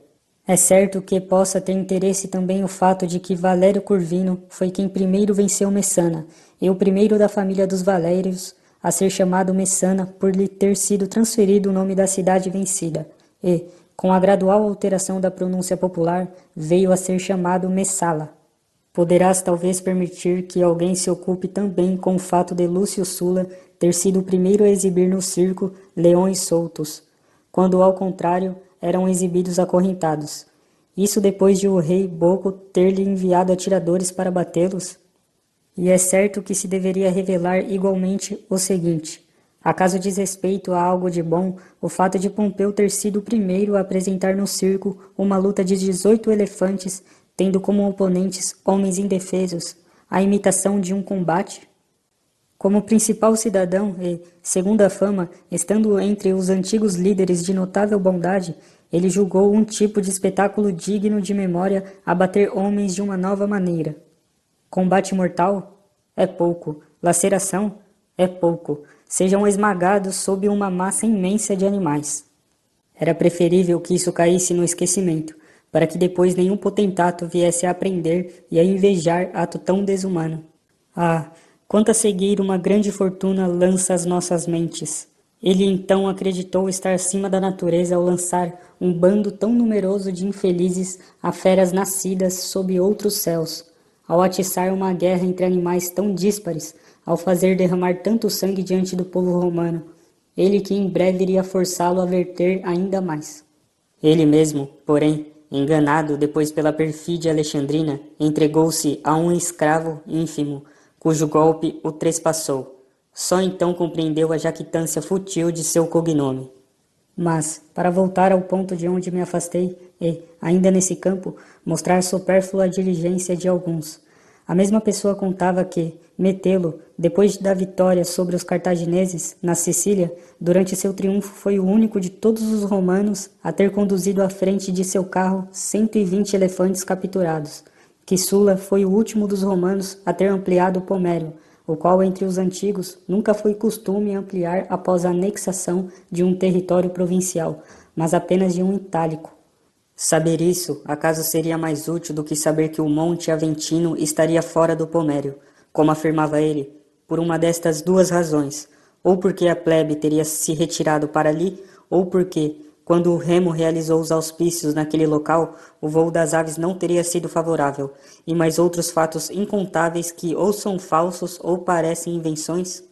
É certo que possa ter interesse também o fato de que Valério Curvino foi quem primeiro venceu Messana, e o primeiro da família dos Valérios a ser chamado Messana por lhe ter sido transferido o nome da cidade vencida, e, com a gradual alteração da pronúncia popular, veio a ser chamado Messala. Poderás talvez permitir que alguém se ocupe também com o fato de Lúcio Sulla ter sido o primeiro a exibir no circo leões soltos, quando ao contrário eram exibidos acorrentados. Isso depois de o rei Boco ter-lhe enviado atiradores para batê-los? E é certo que se deveria revelar igualmente o seguinte: acaso diz respeito a algo de bom o fato de Pompeu ter sido o primeiro a apresentar no circo uma luta de 18 elefantes, tendo como oponentes homens indefesos, a imitação de um combate? Como principal cidadão e, segundo a fama, estando entre os antigos líderes de notável bondade, ele julgou um tipo de espetáculo digno de memória abater homens de uma nova maneira. Combate mortal? É pouco. Laceração? É pouco. Sejam esmagados sob uma massa imensa de animais. Era preferível que isso caísse no esquecimento, para que depois nenhum potentato viesse a aprender e a invejar ato tão desumano. Ah, quanto a seguir uma grande fortuna lança às nossas mentes. Ele então acreditou estar acima da natureza ao lançar um bando tão numeroso de infelizes a feras nascidas sob outros céus, ao atiçar uma guerra entre animais tão díspares, ao fazer derramar tanto sangue diante do povo romano, ele que em breve iria forçá-lo a verter ainda mais. Ele mesmo, porém, enganado depois pela perfídia alexandrina, entregou-se a um escravo ínfimo, cujo golpe o trespassou. Só então compreendeu a jactância fútil de seu cognome. Mas, para voltar ao ponto de onde me afastei e, ainda nesse campo, mostrar supérflua diligência de alguns, a mesma pessoa contava que, Metelo, depois da vitória sobre os cartagineses, na Sicília, durante seu triunfo foi o único de todos os romanos a ter conduzido à frente de seu carro 120 elefantes capturados, que Sulla foi o último dos romanos a ter ampliado o Pomério, o qual entre os antigos nunca foi costume ampliar após a anexação de um território provincial, mas apenas de um itálico. Saber isso, acaso seria mais útil do que saber que o Monte Aventino estaria fora do Pomério, como afirmava ele, por uma destas duas razões, ou porque a plebe teria se retirado para ali, ou porque, quando o remo realizou os auspícios naquele local, o voo das aves não teria sido favorável, e mais outros fatos incontáveis que ou são falsos ou parecem invenções?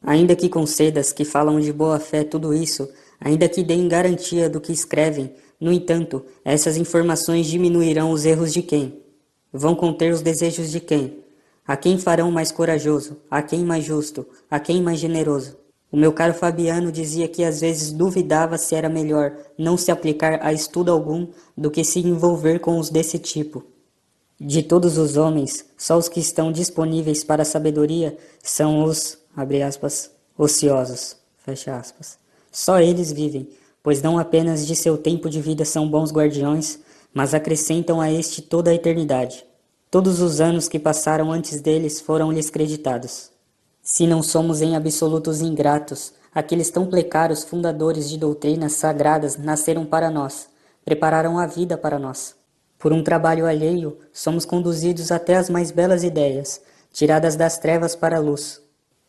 Ainda que concedas que falam de boa fé tudo isso, ainda que deem garantia do que escrevem, no entanto, essas informações diminuirão os erros de quem? Vão conter os desejos de quem? A quem farão mais corajoso? A quem mais justo? A quem mais generoso? O meu caro Fabiano dizia que às vezes duvidava se era melhor não se aplicar a estudo algum do que se envolver com os desse tipo. De todos os homens, só os que estão disponíveis para a sabedoria são os, abre aspas, ociosos, fecha aspas. Só eles vivem, pois não apenas de seu tempo de vida são bons guardiões, mas acrescentam a este toda a eternidade. Todos os anos que passaram antes deles foram-lhes creditados. Se não somos em absolutos ingratos, aqueles tão precários fundadores de doutrinas sagradas nasceram para nós, prepararam a vida para nós. Por um trabalho alheio, somos conduzidos até as mais belas ideias, tiradas das trevas para a luz.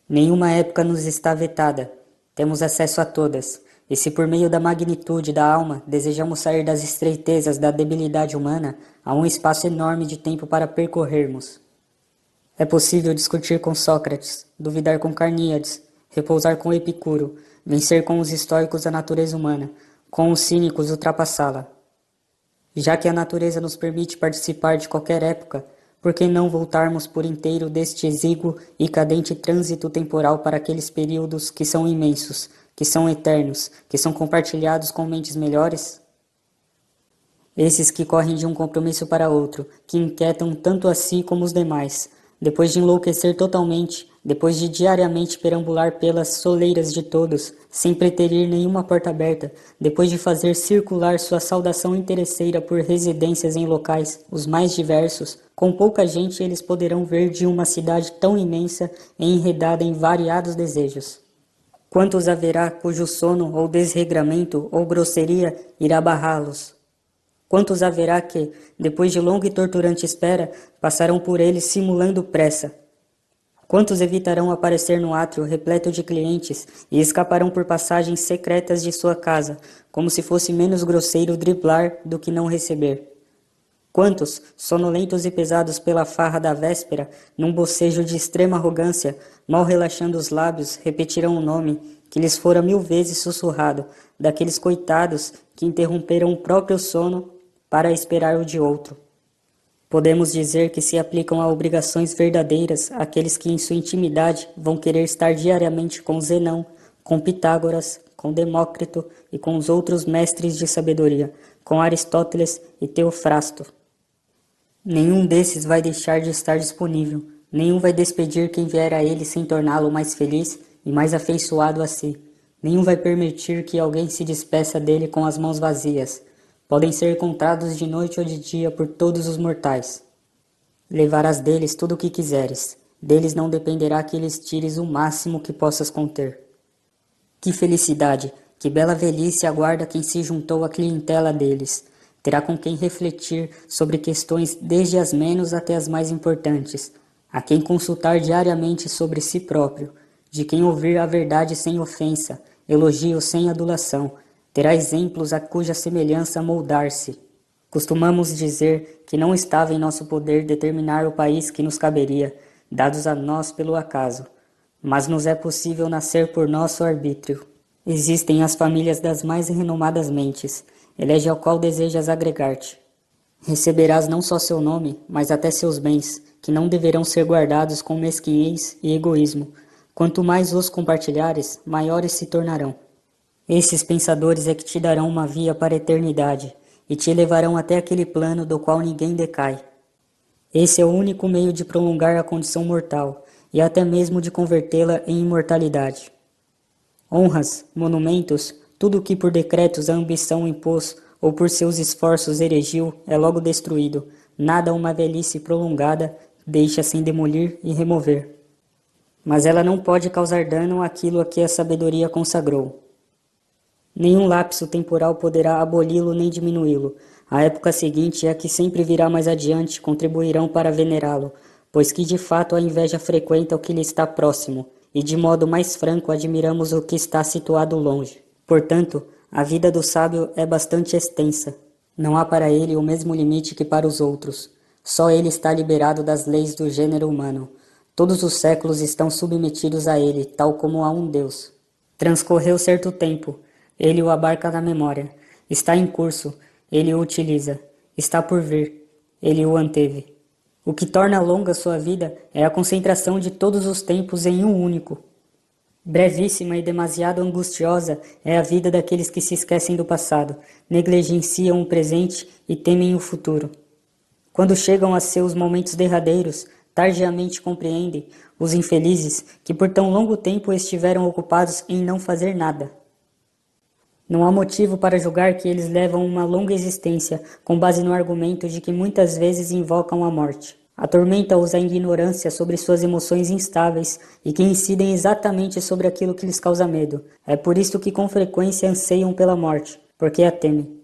Nenhuma época nos está vetada, temos acesso a todas, e se por meio da magnitude da alma desejamos sair das estreitezas da debilidade humana, há um espaço enorme de tempo para percorrermos. É possível discutir com Sócrates, duvidar com Carníades, repousar com Epicuro, vencer com os estoicos a natureza humana, com os cínicos ultrapassá-la. Já que a natureza nos permite participar de qualquer época, por que não voltarmos por inteiro deste exíguo e cadente trânsito temporal para aqueles períodos que são imensos, que são eternos, que são compartilhados com mentes melhores? Esses que correm de um compromisso para outro, que inquietam tanto a si como os demais, depois de enlouquecer totalmente, depois de diariamente perambular pelas soleiras de todos, sem preterir nenhuma porta aberta, depois de fazer circular sua saudação interesseira por residências em locais os mais diversos, com pouca gente eles poderão ver de uma cidade tão imensa e enredada em variados desejos. Quantos haverá cujo sono ou desregramento ou grosseria irá barrá-los? Quantos haverá que, depois de longa e torturante espera, passarão por ele simulando pressa? Quantos evitarão aparecer no átrio repleto de clientes e escaparão por passagens secretas de sua casa, como se fosse menos grosseiro driblar do que não receber? Quantos, sonolentos e pesados pela farra da véspera, num bocejo de extrema arrogância, mal relaxando os lábios, repetirão o nome que lhes fora 1000 vezes sussurrado, daqueles coitados que interromperam o próprio sono para esperar o de outro? Podemos dizer que se aplicam a obrigações verdadeiras aqueles que em sua intimidade vão querer estar diariamente com Zenão, com Pitágoras, com Demócrito e com os outros mestres de sabedoria, com Aristóteles e Teofrasto. Nenhum desses vai deixar de estar disponível, nenhum vai despedir quem vier a ele sem torná-lo mais feliz e mais afeiçoado a si. Nenhum vai permitir que alguém se despeça dele com as mãos vazias. Podem ser encontrados de noite ou de dia por todos os mortais. Levarás deles tudo o que quiseres. Deles não dependerá que lhes tires o máximo que possas conter. Que felicidade, que bela velhice aguarda quem se juntou à clientela deles. Terá com quem refletir sobre questões desde as menos até as mais importantes, a quem consultar diariamente sobre si próprio, de quem ouvir a verdade sem ofensa, elogio sem adulação. Terá exemplos a cuja semelhança moldar-se. Costumamos dizer que não estava em nosso poder determinar o país que nos caberia, dados a nós pelo acaso, mas nos é possível nascer por nosso arbítrio. Existem as famílias das mais renomadas mentes, elege ao qual desejas agregar-te. Receberás não só seu nome, mas até seus bens, que não deverão ser guardados com mesquinhez e egoísmo. Quanto mais os compartilhares, maiores se tornarão. Esses pensadores é que te darão uma via para a eternidade e te levarão até aquele plano do qual ninguém decai. Esse é o único meio de prolongar a condição mortal e até mesmo de convertê-la em imortalidade. Honras, monumentos, tudo o que por decretos a ambição impôs ou por seus esforços erigiu é logo destruído. Nada uma velhice prolongada deixa sem demolir e remover. Mas ela não pode causar dano àquilo a que a sabedoria consagrou. Nenhum lapso temporal poderá aboli-lo nem diminuí-lo. A época seguinte e a que sempre virá mais adiante contribuirão para venerá-lo, pois que de fato a inveja frequenta o que lhe está próximo, e de modo mais franco admiramos o que está situado longe. Portanto, a vida do sábio é bastante extensa. Não há para ele o mesmo limite que para os outros. Só ele está liberado das leis do gênero humano. Todos os séculos estão submetidos a ele, tal como a um Deus. Transcorreu certo tempo. Ele o abarca na memória. Está em curso. Ele o utiliza. Está por vir. Ele o anteve. O que torna longa sua vida é a concentração de todos os tempos em um único. Brevíssima e demasiado angustiosa é a vida daqueles que se esquecem do passado, negligenciam o presente e temem o futuro. Quando chegam a seus momentos derradeiros, tardiamente compreendem, os infelizes, que por tão longo tempo estiveram ocupados em não fazer nada. Não há motivo para julgar que eles levam uma longa existência, com base no argumento de que muitas vezes invocam a morte. Atormenta-os a ignorância sobre suas emoções instáveis e que incidem exatamente sobre aquilo que lhes causa medo. É por isso que com frequência anseiam pela morte, porque a temem.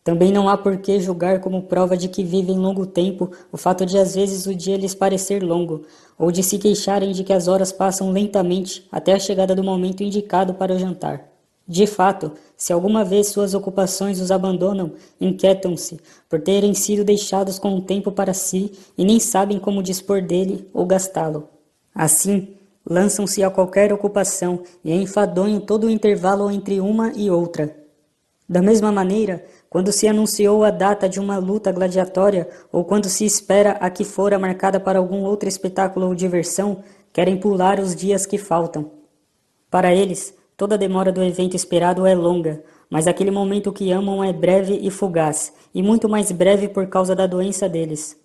Também não há por que julgar como prova de que vivem longo tempo o fato de às vezes o dia lhes parecer longo, ou de se queixarem de que as horas passam lentamente até a chegada do momento indicado para o jantar. De fato, se alguma vez suas ocupações os abandonam, inquietam-se por terem sido deixados com o tempo para si e nem sabem como dispor dele ou gastá-lo. Assim, lançam-se a qualquer ocupação e enfadonham todo o intervalo entre uma e outra. Da mesma maneira, quando se anunciou a data de uma luta gladiatória ou quando se espera a que fora marcada para algum outro espetáculo ou diversão, querem pular os dias que faltam. Para eles, toda a demora do evento esperado é longa, mas aquele momento que amam é breve e fugaz, e muito mais breve por causa da doença deles.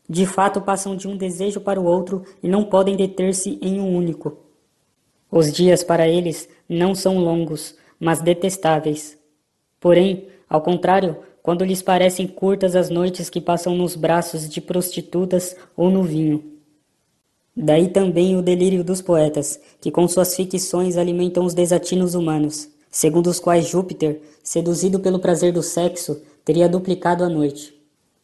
De fato, passam de um desejo para o outro e não podem deter-se em um único. Os dias para eles não são longos, mas detestáveis. Porém, ao contrário, quando lhes parecem curtas as noites que passam nos braços de prostitutas ou no vinho. Daí também o delírio dos poetas, que com suas ficções alimentam os desatinos humanos, segundo os quais Júpiter, seduzido pelo prazer do sexo, teria duplicado a noite.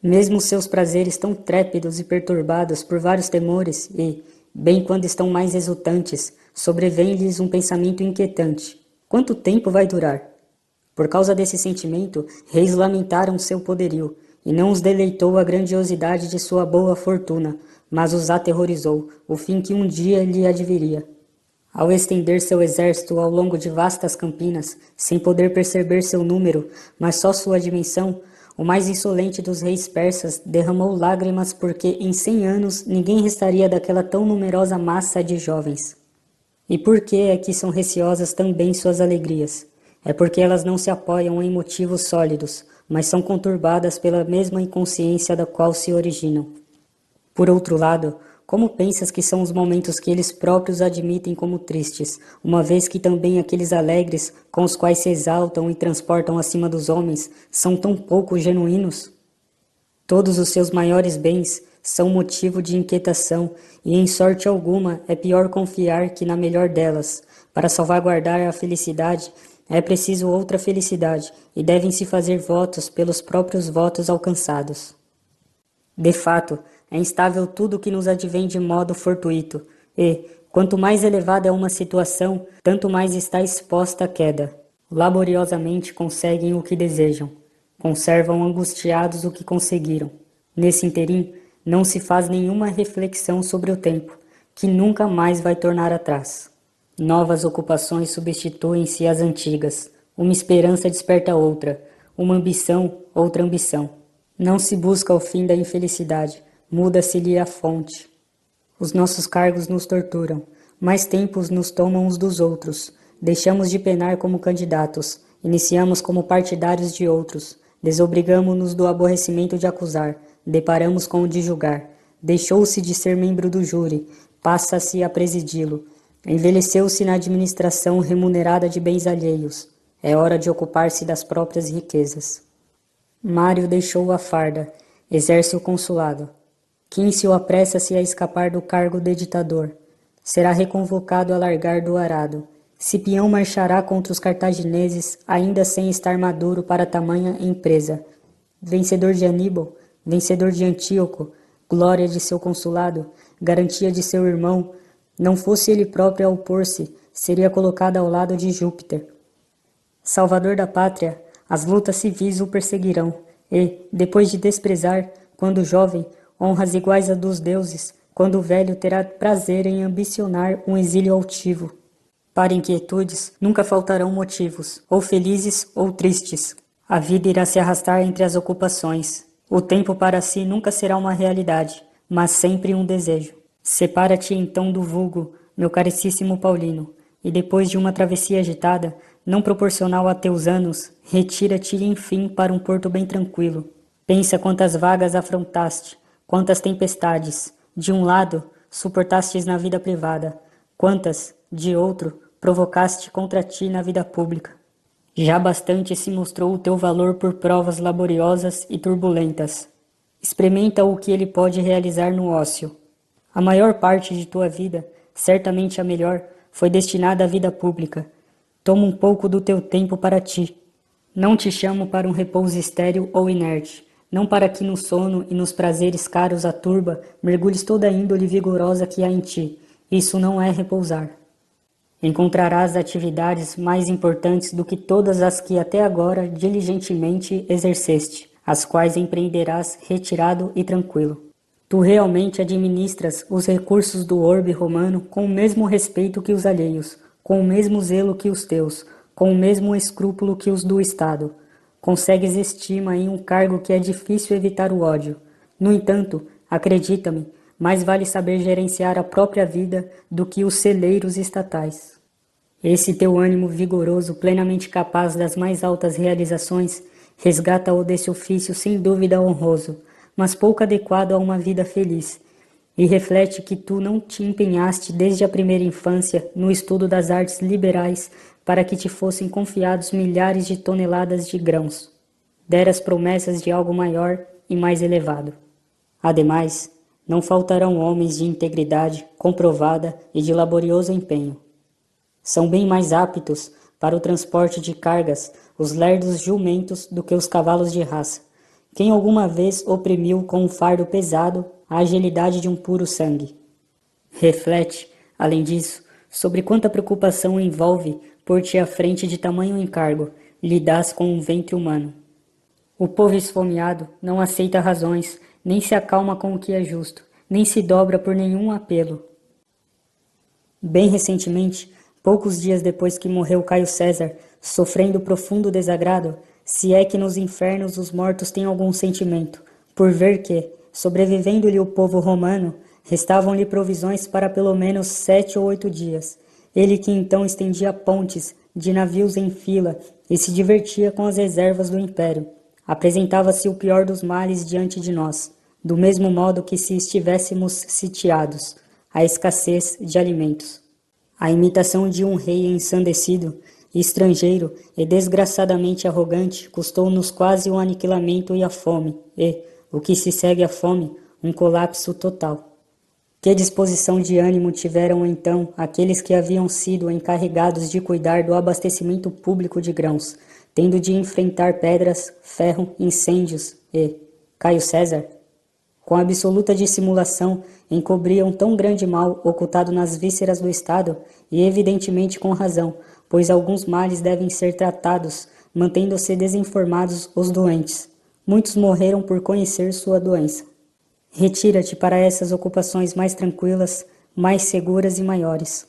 Mesmo seus prazeres tão trépidos e perturbados por vários temores e, bem quando estão mais exultantes, sobrevém-lhes um pensamento inquietante. Quanto tempo vai durar? Por causa desse sentimento, reis lamentaram seu poderio, e não os deleitou a grandiosidade de sua boa fortuna, mas os aterrorizou, o fim que um dia lhe adviria. Ao estender seu exército ao longo de vastas campinas, sem poder perceber seu número, mas só sua dimensão, o mais insolente dos reis persas derramou lágrimas porque em 100 anos ninguém restaria daquela tão numerosa massa de jovens. E por que é que são receosas também suas alegrias? É porque elas não se apoiam em motivos sólidos, mas são conturbadas pela mesma inconsciência da qual se originam. Por outro lado, como pensas que são os momentos que eles próprios admitem como tristes, uma vez que também aqueles alegres, com os quais se exaltam e transportam acima dos homens, são tão pouco genuínos? Todos os seus maiores bens são motivo de inquietação, e em sorte alguma é pior confiar que na melhor delas. Para salvaguardar a felicidade, é preciso outra felicidade, e devem-se fazer votos pelos próprios votos alcançados. De fato, é instável tudo o que nos advém de modo fortuito, e, quanto mais elevada é uma situação, tanto mais está exposta à queda. Laboriosamente conseguem o que desejam, conservam angustiados o que conseguiram. Nesse interim, não se faz nenhuma reflexão sobre o tempo, que nunca mais vai tornar atrás. Novas ocupações substituem-se às antigas, uma esperança desperta outra, uma ambição, outra ambição. Não se busca o fim da infelicidade, muda-se-lhe a fonte. Os nossos cargos nos torturam, mais tempos nos tomam uns dos outros, deixamos de penar como candidatos, iniciamos como partidários de outros, desobrigamo-nos do aborrecimento de acusar, deparamos com o de julgar, deixou-se de ser membro do júri, passa-se a presidi-lo, envelheceu-se na administração remunerada de bens alheios, é hora de ocupar-se das próprias riquezas. Mário deixou a farda, exerce o consulado. Quíncio apressa-se a escapar do cargo de ditador. Será reconvocado a largar do arado. Cipião marchará contra os cartagineses, ainda sem estar maduro para tamanha empresa. Vencedor de Aníbal, vencedor de Antíoco, glória de seu consulado, garantia de seu irmão, não fosse ele próprio a opor-se, seria colocado ao lado de Júpiter. Salvador da pátria, as lutas civis o perseguirão, e, depois de desprezar, quando jovem, honras iguais a dos deuses, quando velho terá prazer em ambicionar um exílio altivo. Para inquietudes, nunca faltarão motivos, ou felizes ou tristes. A vida irá se arrastar entre as ocupações. O tempo para si nunca será uma realidade, mas sempre um desejo. Separa-te então do vulgo, meu caricíssimo Paulino. e depois de uma travessia agitada, não proporcional a teus anos, retira-te enfim para um porto bem tranquilo. Pensa quantas vagas afrontaste, quantas tempestades, de um lado, suportastes na vida privada, quantas, de outro, provocaste contra ti na vida pública. Já bastante se mostrou o teu valor por provas laboriosas e turbulentas. Experimenta o que ele pode realizar no ócio. A maior parte de tua vida, certamente a melhor, foi destinada à vida pública. Toma um pouco do teu tempo para ti. Não te chamo para um repouso estéril ou inerte, não para que no sono e nos prazeres caros à turba mergulhes toda a índole vigorosa que há em ti. Isso não é repousar. Encontrarás atividades mais importantes do que todas as que até agora diligentemente exerceste, as quais empreenderás retirado e tranquilo. Tu realmente administras os recursos do orbe romano com o mesmo respeito que os alheios, com o mesmo zelo que os teus, com o mesmo escrúpulo que os do Estado. Consegues estima em um cargo que é difícil evitar o ódio. No entanto, acredita-me, mais vale saber gerenciar a própria vida do que os celeiros estatais. Esse teu ânimo vigoroso, plenamente capaz das mais altas realizações, resgata-o desse ofício sem dúvida honroso, mas pouco adequado a uma vida feliz, e reflete que tu não te empenhaste desde a primeira infância no estudo das artes liberais para que te fossem confiados milhares de toneladas de grãos. Deras promessas de algo maior e mais elevado. Ademais, não faltarão homens de integridade comprovada e de laborioso empenho. São bem mais aptos para o transporte de cargas os lerdos jumentos do que os cavalos de raça. Quem alguma vez oprimiu com um fardo pesado a agilidade de um puro sangue? Reflete, além disso, sobre quanta preocupação envolve pôr-te à frente de tamanho encargo, lidas com um ventre humano. O povo esfomeado não aceita razões, nem se acalma com o que é justo, nem se dobra por nenhum apelo. Bem recentemente, poucos dias depois que morreu Caio César, sofrendo profundo desagrado, se é que nos infernos os mortos têm algum sentimento, por ver que, sobrevivendo-lhe o povo romano, restavam-lhe provisões para pelo menos 7 ou 8 dias. Ele que então estendia pontes de navios em fila e se divertia com as reservas do império. Apresentava-se o pior dos males diante de nós, do mesmo modo que se estivéssemos sitiados, a escassez de alimentos. A imitação de um rei ensandecido, estrangeiro e desgraçadamente arrogante custou-nos quase o aniquilamento e a fome, e, o que se segue à fome, um colapso total. Que disposição de ânimo tiveram então aqueles que haviam sido encarregados de cuidar do abastecimento público de grãos, tendo de enfrentar pedras, ferro, incêndios e, Caio César, com absoluta dissimulação, encobriam tão grande mal ocultado nas vísceras do Estado, e evidentemente com razão, pois alguns males devem ser tratados, mantendo-se desinformados os doentes. Muitos morreram por conhecer sua doença. Retira-te para essas ocupações mais tranquilas, mais seguras e maiores.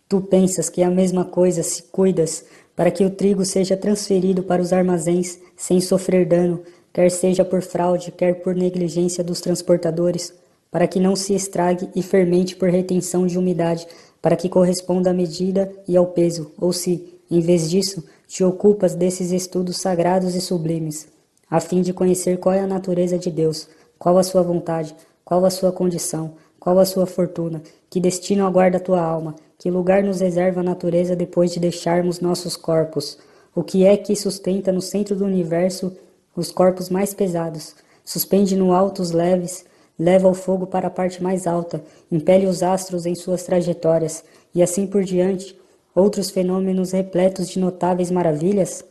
Tu pensas que é a mesma coisa se cuidas para que o trigo seja transferido para os armazéns sem sofrer dano, quer seja por fraude, quer por negligência dos transportadores, para que não se estrague e fermente por retenção de umidade, para que corresponda à medida e ao peso, ou se, em vez disso, te ocupas desses estudos sagrados e sublimes, a fim de conhecer qual é a natureza de Deus, qual a sua vontade, qual a sua condição, qual a sua fortuna, que destino aguarda a tua alma, que lugar nos reserva a natureza depois de deixarmos nossos corpos, o que é que sustenta no centro do universo os corpos mais pesados, suspende no alto os leves, leva o fogo para a parte mais alta, impele os astros em suas trajetórias, e assim por diante, outros fenômenos repletos de notáveis maravilhas?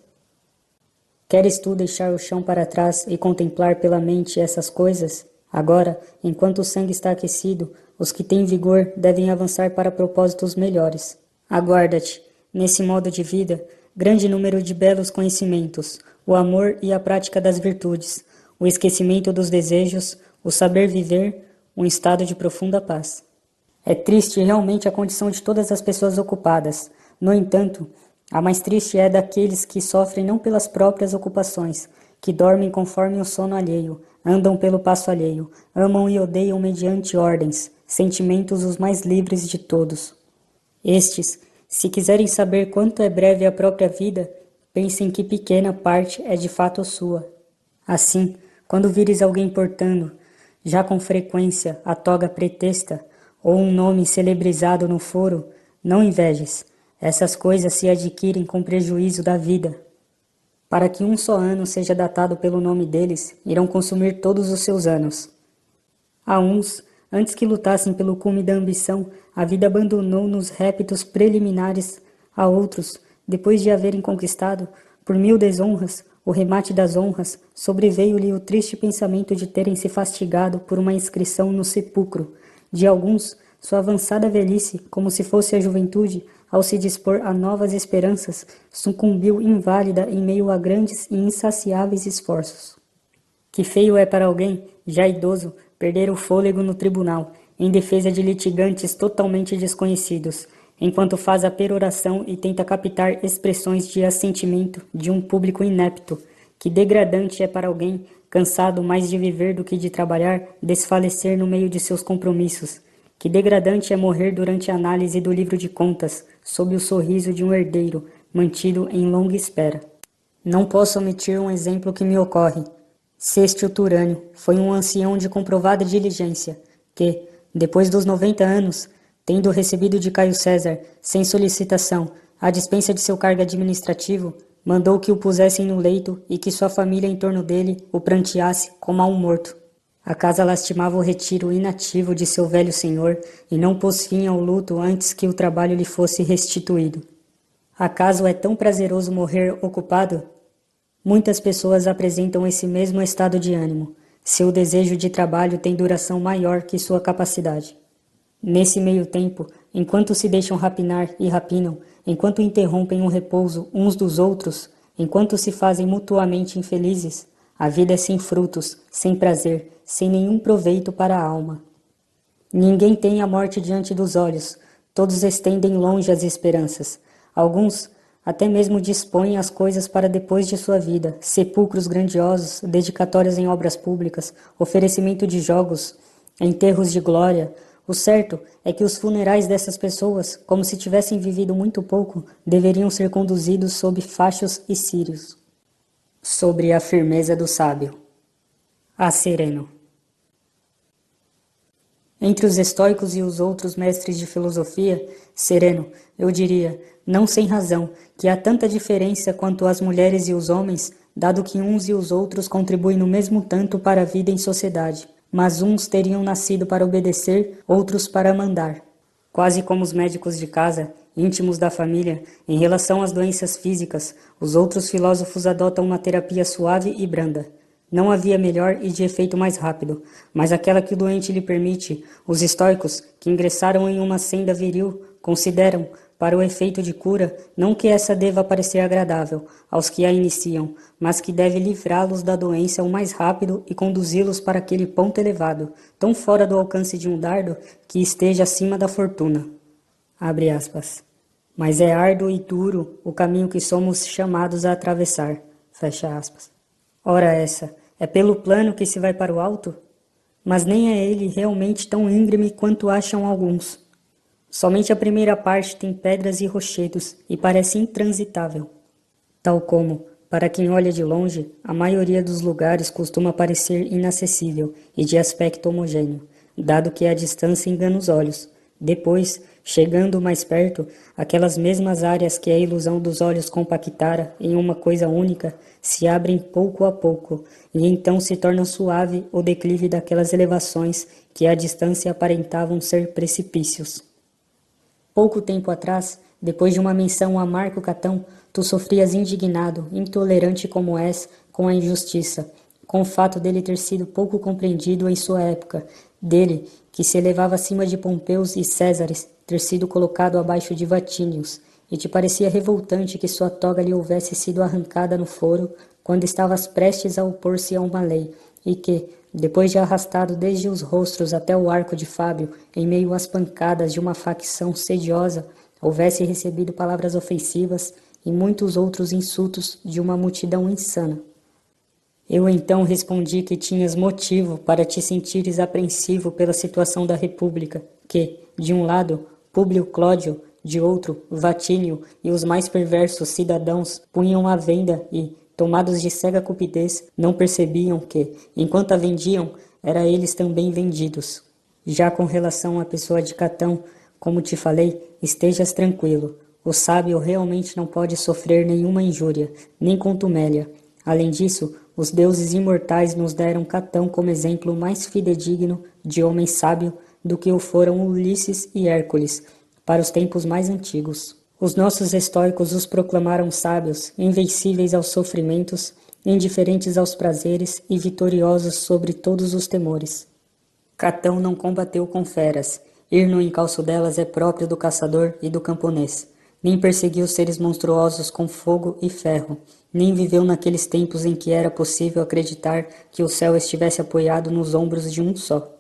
Queres tu deixar o chão para trás e contemplar pela mente essas coisas? Agora, enquanto o sangue está aquecido, os que têm vigor devem avançar para propósitos melhores. Aguarda-te, nesse modo de vida, grande número de belos conhecimentos, o amor e a prática das virtudes, o esquecimento dos desejos, o saber viver, um estado de profunda paz. É triste realmente a condição de todas as pessoas ocupadas. No entanto, a mais triste é daqueles que sofrem não pelas próprias ocupações, que dormem conforme o sono alheio, andam pelo passo alheio, amam e odeiam mediante ordens, sentimentos os mais livres de todos. Estes, Se quiserem saber quanto é breve a própria vida, pensem que pequena parte é de fato sua. Assim, quando vires alguém portando, já com frequência, a toga pretexta, ou um nome celebrizado no foro, não invejes. Essas coisas se adquirem com prejuízo da vida. Para que um só ano seja datado pelo nome deles, irão consumir todos os seus anos. A uns, antes que lutassem pelo cume da ambição, a vida abandonou nos répitos preliminares. A outros, depois de haverem conquistado, por 1000 desonras, o remate das honras, sobreveio-lhe o triste pensamento de terem se fastigado por uma inscrição no sepulcro. De alguns, sua avançada velhice, como se fosse a juventude, ao se dispor a novas esperanças, sucumbiu inválida em meio a grandes e insaciáveis esforços. Que feio é para alguém, já idoso, perder o fôlego no tribunal, em defesa de litigantes totalmente desconhecidos, enquanto faz a peroração e tenta captar expressões de assentimento de um público inepto. Que degradante é para alguém, cansado mais de viver do que de trabalhar, desfalecer no meio de seus compromissos. Que degradante é morrer durante a análise do livro de contas, sob o sorriso de um herdeiro, mantido em longa espera. Não posso omitir um exemplo que me ocorre. Sestio Turânio foi um ancião de comprovada diligência, que, depois dos 90 anos, tendo recebido de Caio César, sem solicitação, a dispensa de seu cargo administrativo, mandou que o pusessem no leito e que sua família em torno dele o pranteasse como a um morto. A casa lastimava o retiro inativo de seu velho senhor e não pôs fim ao luto antes que o trabalho lhe fosse restituído. Acaso é tão prazeroso morrer ocupado? Muitas pessoas apresentam esse mesmo estado de ânimo. Seu desejo de trabalho tem duração maior que sua capacidade. Nesse meio tempo, enquanto se deixam rapinar e rapinam, enquanto interrompem o repouso uns dos outros, enquanto se fazem mutuamente infelizes, a vida é sem frutos, sem prazer, sem nenhum proveito para a alma. Ninguém tem a morte diante dos olhos, todos estendem longe as esperanças. Alguns até mesmo dispõem as coisas para depois de sua vida, sepulcros grandiosos, dedicatórias em obras públicas, oferecimento de jogos, enterros de glória. O certo é que os funerais dessas pessoas, como se tivessem vivido muito pouco, deveriam ser conduzidos sob fachos e círios. Sobre a firmeza do sábio. A Sereno. Entre os estoicos e os outros mestres de filosofia, Sereno, eu diria, não sem razão, que há tanta diferença quanto as mulheres e os homens, dado que uns e os outros contribuem no mesmo tanto para a vida em sociedade, mas uns teriam nascido para obedecer, outros para mandar. Quase como os médicos de casa, íntimos da família, em relação às doenças físicas, os outros filósofos adotam uma terapia suave e branda. Não havia melhor e de efeito mais rápido, mas aquela que o doente lhe permite. Os estoicos, que ingressaram em uma senda viril, consideram, para o efeito de cura, não que essa deva parecer agradável aos que a iniciam, mas que deve livrá-los da doença o mais rápido e conduzi-los para aquele ponto elevado, tão fora do alcance de um dardo, que esteja acima da fortuna. Abre aspas. Mas é árduo e duro o caminho que somos chamados a atravessar. Fecha aspas. Ora essa, é pelo plano que se vai para o alto? Mas nem é ele realmente tão íngreme quanto acham alguns. Somente a primeira parte tem pedras e rochedos e parece intransitável. Tal como, para quem olha de longe, a maioria dos lugares costuma parecer inacessível e de aspecto homogêneo, dado que a distância engana os olhos. Depois, chegando mais perto, aquelas mesmas áreas que a ilusão dos olhos compactara em uma coisa única, se abrem pouco a pouco, e então se torna suave o declive daquelas elevações que à distância aparentavam ser precipícios. Pouco tempo atrás, depois de uma menção a Marco Catão, tu sofrias indignado, intolerante como és, com a injustiça, com o fato dele ter sido pouco compreendido em sua época, dele, que se elevava acima de Pompeus e Césares, ter sido colocado abaixo de Vatínios, e te parecia revoltante que sua toga lhe houvesse sido arrancada no foro, quando estavas prestes a opor-se a uma lei, e que, depois de arrastado desde os rostros até o arco de Fábio, em meio às pancadas de uma facção sediosa, houvesse recebido palavras ofensivas e muitos outros insultos de uma multidão insana. Eu então respondi que tinhas motivo para te sentires apreensivo pela situação da República, que, de um lado, Públio Clódio, de outro, Vatílio e os mais perversos cidadãos punham à venda e, tomados de cega cupidez, não percebiam que, enquanto a vendiam, era eles também vendidos. Já com relação à pessoa de Catão, como te falei, estejas tranquilo. O sábio realmente não pode sofrer nenhuma injúria, nem contumélia. Além disso, os deuses imortais nos deram Catão como exemplo mais fidedigno de homem sábio do que o foram Ulisses e Hércules, para os tempos mais antigos. Os nossos estoicos os proclamaram sábios, invencíveis aos sofrimentos, indiferentes aos prazeres e vitoriosos sobre todos os temores. Catão não combateu com feras, ir no encalço delas é próprio do caçador e do camponês. Nem perseguiu seres monstruosos com fogo e ferro, nem viveu naqueles tempos em que era possível acreditar que o céu estivesse apoiado nos ombros de um só.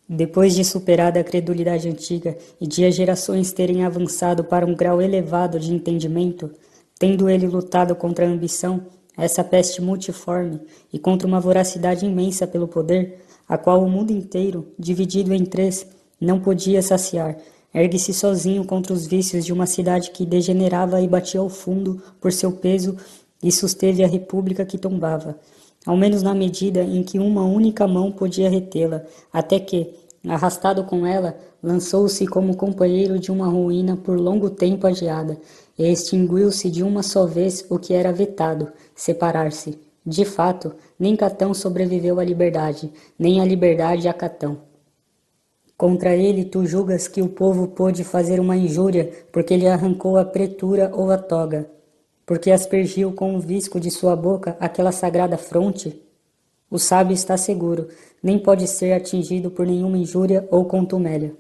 Depois de superada a credulidade antiga e de as gerações terem avançado para um grau elevado de entendimento, tendo ele lutado contra a ambição, essa peste multiforme, e contra uma voracidade imensa pelo poder, a qual o mundo inteiro, dividido em três, não podia saciar, ergue-se sozinho contra os vícios de uma cidade que degenerava e batia ao fundo por seu peso e susteve a república que tombava, ao menos na medida em que uma única mão podia retê-la, até que, arrastado com ela, lançou-se como companheiro de uma ruína por longo tempo adiada, e extinguiu-se de uma só vez o que era vetado, separar-se. De fato, nem Catão sobreviveu à liberdade, nem a liberdade a Catão. Contra ele tu julgas que o povo pôde fazer uma injúria porque lhe arrancou a pretura ou a toga, porque aspergiu com o visco de sua boca aquela sagrada fronte? O sábio está seguro, nem pode ser atingido por nenhuma injúria ou contumélia.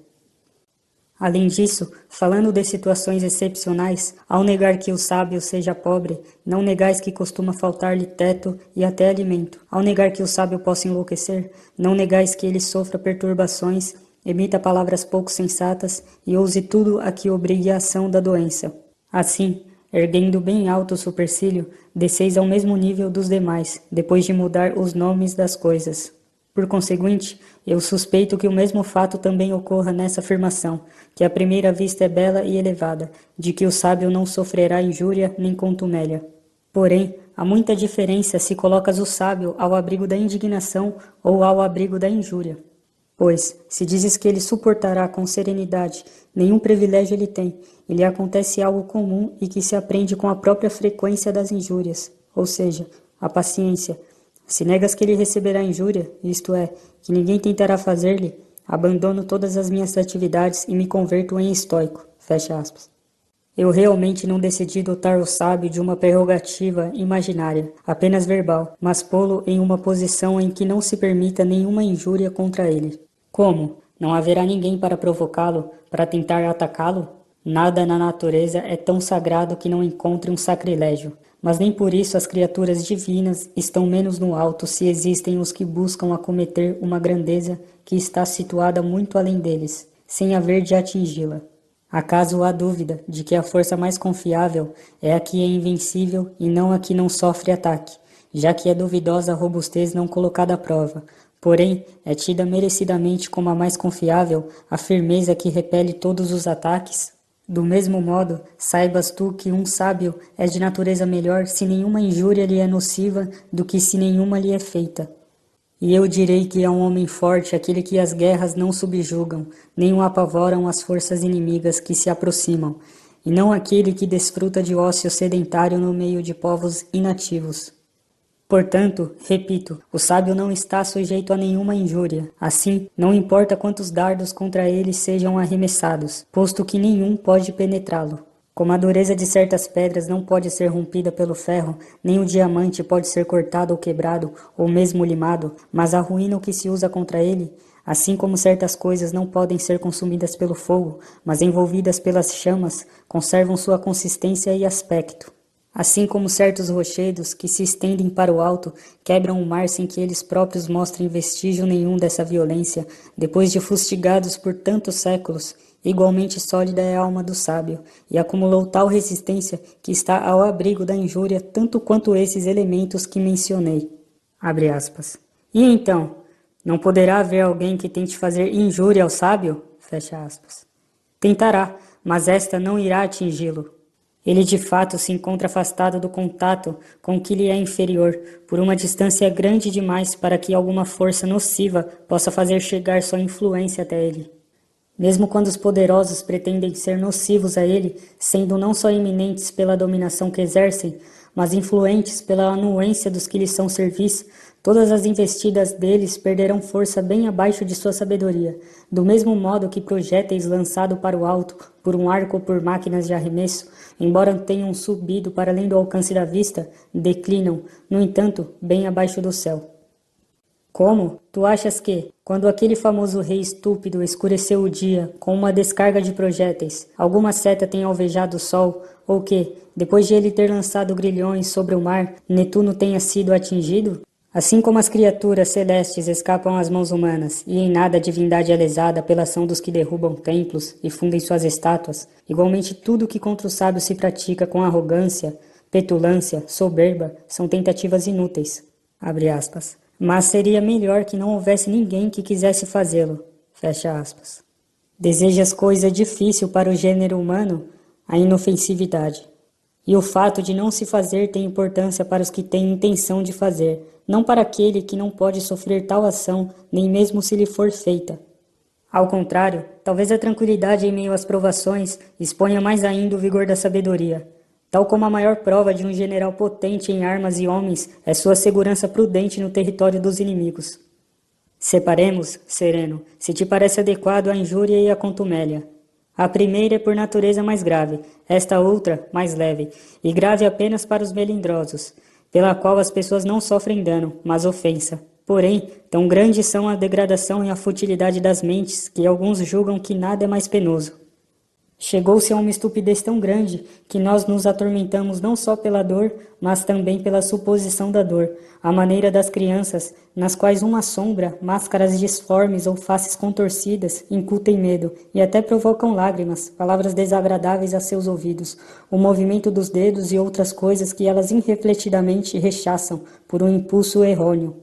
Além disso, falando de situações excepcionais, ao negar que o sábio seja pobre, não negais que costuma faltar-lhe teto e até alimento. Ao negar que o sábio possa enlouquecer, não negais que ele sofra perturbações, emita palavras pouco sensatas e ouse tudo a que obrigue a ação da doença. Assim, erguendo bem alto o supercílio, desceis ao mesmo nível dos demais, depois de mudar os nomes das coisas. Por conseguinte, eu suspeito que o mesmo fato também ocorra nessa afirmação, que à primeira vista é bela e elevada, de que o sábio não sofrerá injúria nem contumélia. Porém, há muita diferença se colocas o sábio ao abrigo da indignação ou ao abrigo da injúria. Pois, se dizes que ele suportará com serenidade, nenhum privilégio ele tem, e lhe acontece algo comum e que se aprende com a própria frequência das injúrias, ou seja, a paciência. Se negas que ele receberá injúria, isto é, que ninguém tentará fazer-lhe, abandono todas as minhas atividades e me converto em estoico. Fecha aspas. Eu realmente não decidi dotar o sábio de uma prerrogativa imaginária, apenas verbal, mas pô-lo em uma posição em que não se permita nenhuma injúria contra ele. Como? Não haverá ninguém para provocá-lo, para tentar atacá-lo? Nada na natureza é tão sagrado que não encontre um sacrilégio. Mas nem por isso as criaturas divinas estão menos no alto se existem os que buscam acometer uma grandeza que está situada muito além deles, sem haver de atingi-la. Acaso há dúvida de que a força mais confiável é a que é invencível e não a que não sofre ataque, já que é duvidosa a robustez não colocada à prova, porém é tida merecidamente como a mais confiável a firmeza que repele todos os ataques? Do mesmo modo, saibas tu que um sábio é de natureza melhor se nenhuma injúria lhe é nociva do que se nenhuma lhe é feita. E eu direi que é um homem forte aquele que as guerras não subjugam, nem o apavoram as forças inimigas que se aproximam, e não aquele que desfruta de ócio sedentário no meio de povos inativos. Portanto, repito, o sábio não está sujeito a nenhuma injúria. Assim, não importa quantos dardos contra ele sejam arremessados, posto que nenhum pode penetrá-lo. Como a dureza de certas pedras não pode ser rompida pelo ferro, nem o diamante pode ser cortado ou quebrado, ou mesmo limado, mas arruína o que se usa contra ele, assim como certas coisas não podem ser consumidas pelo fogo, mas envolvidas pelas chamas, conservam sua consistência e aspecto. Assim como certos rochedos que se estendem para o alto quebram o mar sem que eles próprios mostrem vestígio nenhum dessa violência, depois de fustigados por tantos séculos, igualmente sólida é a alma do sábio, e acumulou tal resistência que está ao abrigo da injúria tanto quanto esses elementos que mencionei. Abre aspas. E então, não poderá haver alguém que tente fazer injúria ao sábio? Fecha aspas. Tentará, mas esta não irá atingi-lo. Ele de fato se encontra afastado do contato com o que lhe é inferior, por uma distância grande demais para que alguma força nociva possa fazer chegar sua influência até ele. Mesmo quando os poderosos pretendem ser nocivos a ele, sendo não só iminentes pela dominação que exercem, mas influentes pela anuência dos que lhes são servis, todas as investidas deles perderão força bem abaixo de sua sabedoria, do mesmo modo que projéteis lançados para o alto, por um arco ou por máquinas de arremesso, embora tenham subido para além do alcance da vista, declinam, no entanto, bem abaixo do céu. Como? Tu achas que, quando aquele famoso rei estúpido escureceu o dia com uma descarga de projéteis, alguma seta tenha alvejado o sol, ou que, depois de ele ter lançado grilhões sobre o mar, Netuno tenha sido atingido? Assim como as criaturas celestes escapam às mãos humanas, e em nada a divindade é lesada pela ação dos que derrubam templos e fundem suas estátuas, igualmente tudo que contra o sábio se pratica com arrogância, petulância, soberba, são tentativas inúteis. Abre aspas. Mas seria melhor que não houvesse ninguém que quisesse fazê-lo. Fecha aspas. Desejas coisa difícil para o gênero humano? A inofensividade. E o fato de não se fazer tem importância para os que têm intenção de fazer, não para aquele que não pode sofrer tal ação, nem mesmo se lhe for feita. Ao contrário, talvez a tranquilidade em meio às provações exponha mais ainda o vigor da sabedoria. Tal como a maior prova de um general potente em armas e homens é sua segurança prudente no território dos inimigos. Separemos, sereno, se te parece adequado a injúria e a contumélia. A primeira é por natureza mais grave, esta outra mais leve, e grave apenas para os melindrosos, pela qual as pessoas não sofrem dano, mas ofensa. Porém, tão grandes são a degradação e a futilidade das mentes que alguns julgam que nada é mais penoso. Chegou-se a uma estupidez tão grande que nós nos atormentamos não só pela dor, mas também pela suposição da dor, à maneira das crianças, nas quais uma sombra, máscaras disformes ou faces contorcidas incutem medo e até provocam lágrimas, palavras desagradáveis a seus ouvidos, o movimento dos dedos e outras coisas que elas irrefletidamente rechaçam por um impulso errôneo.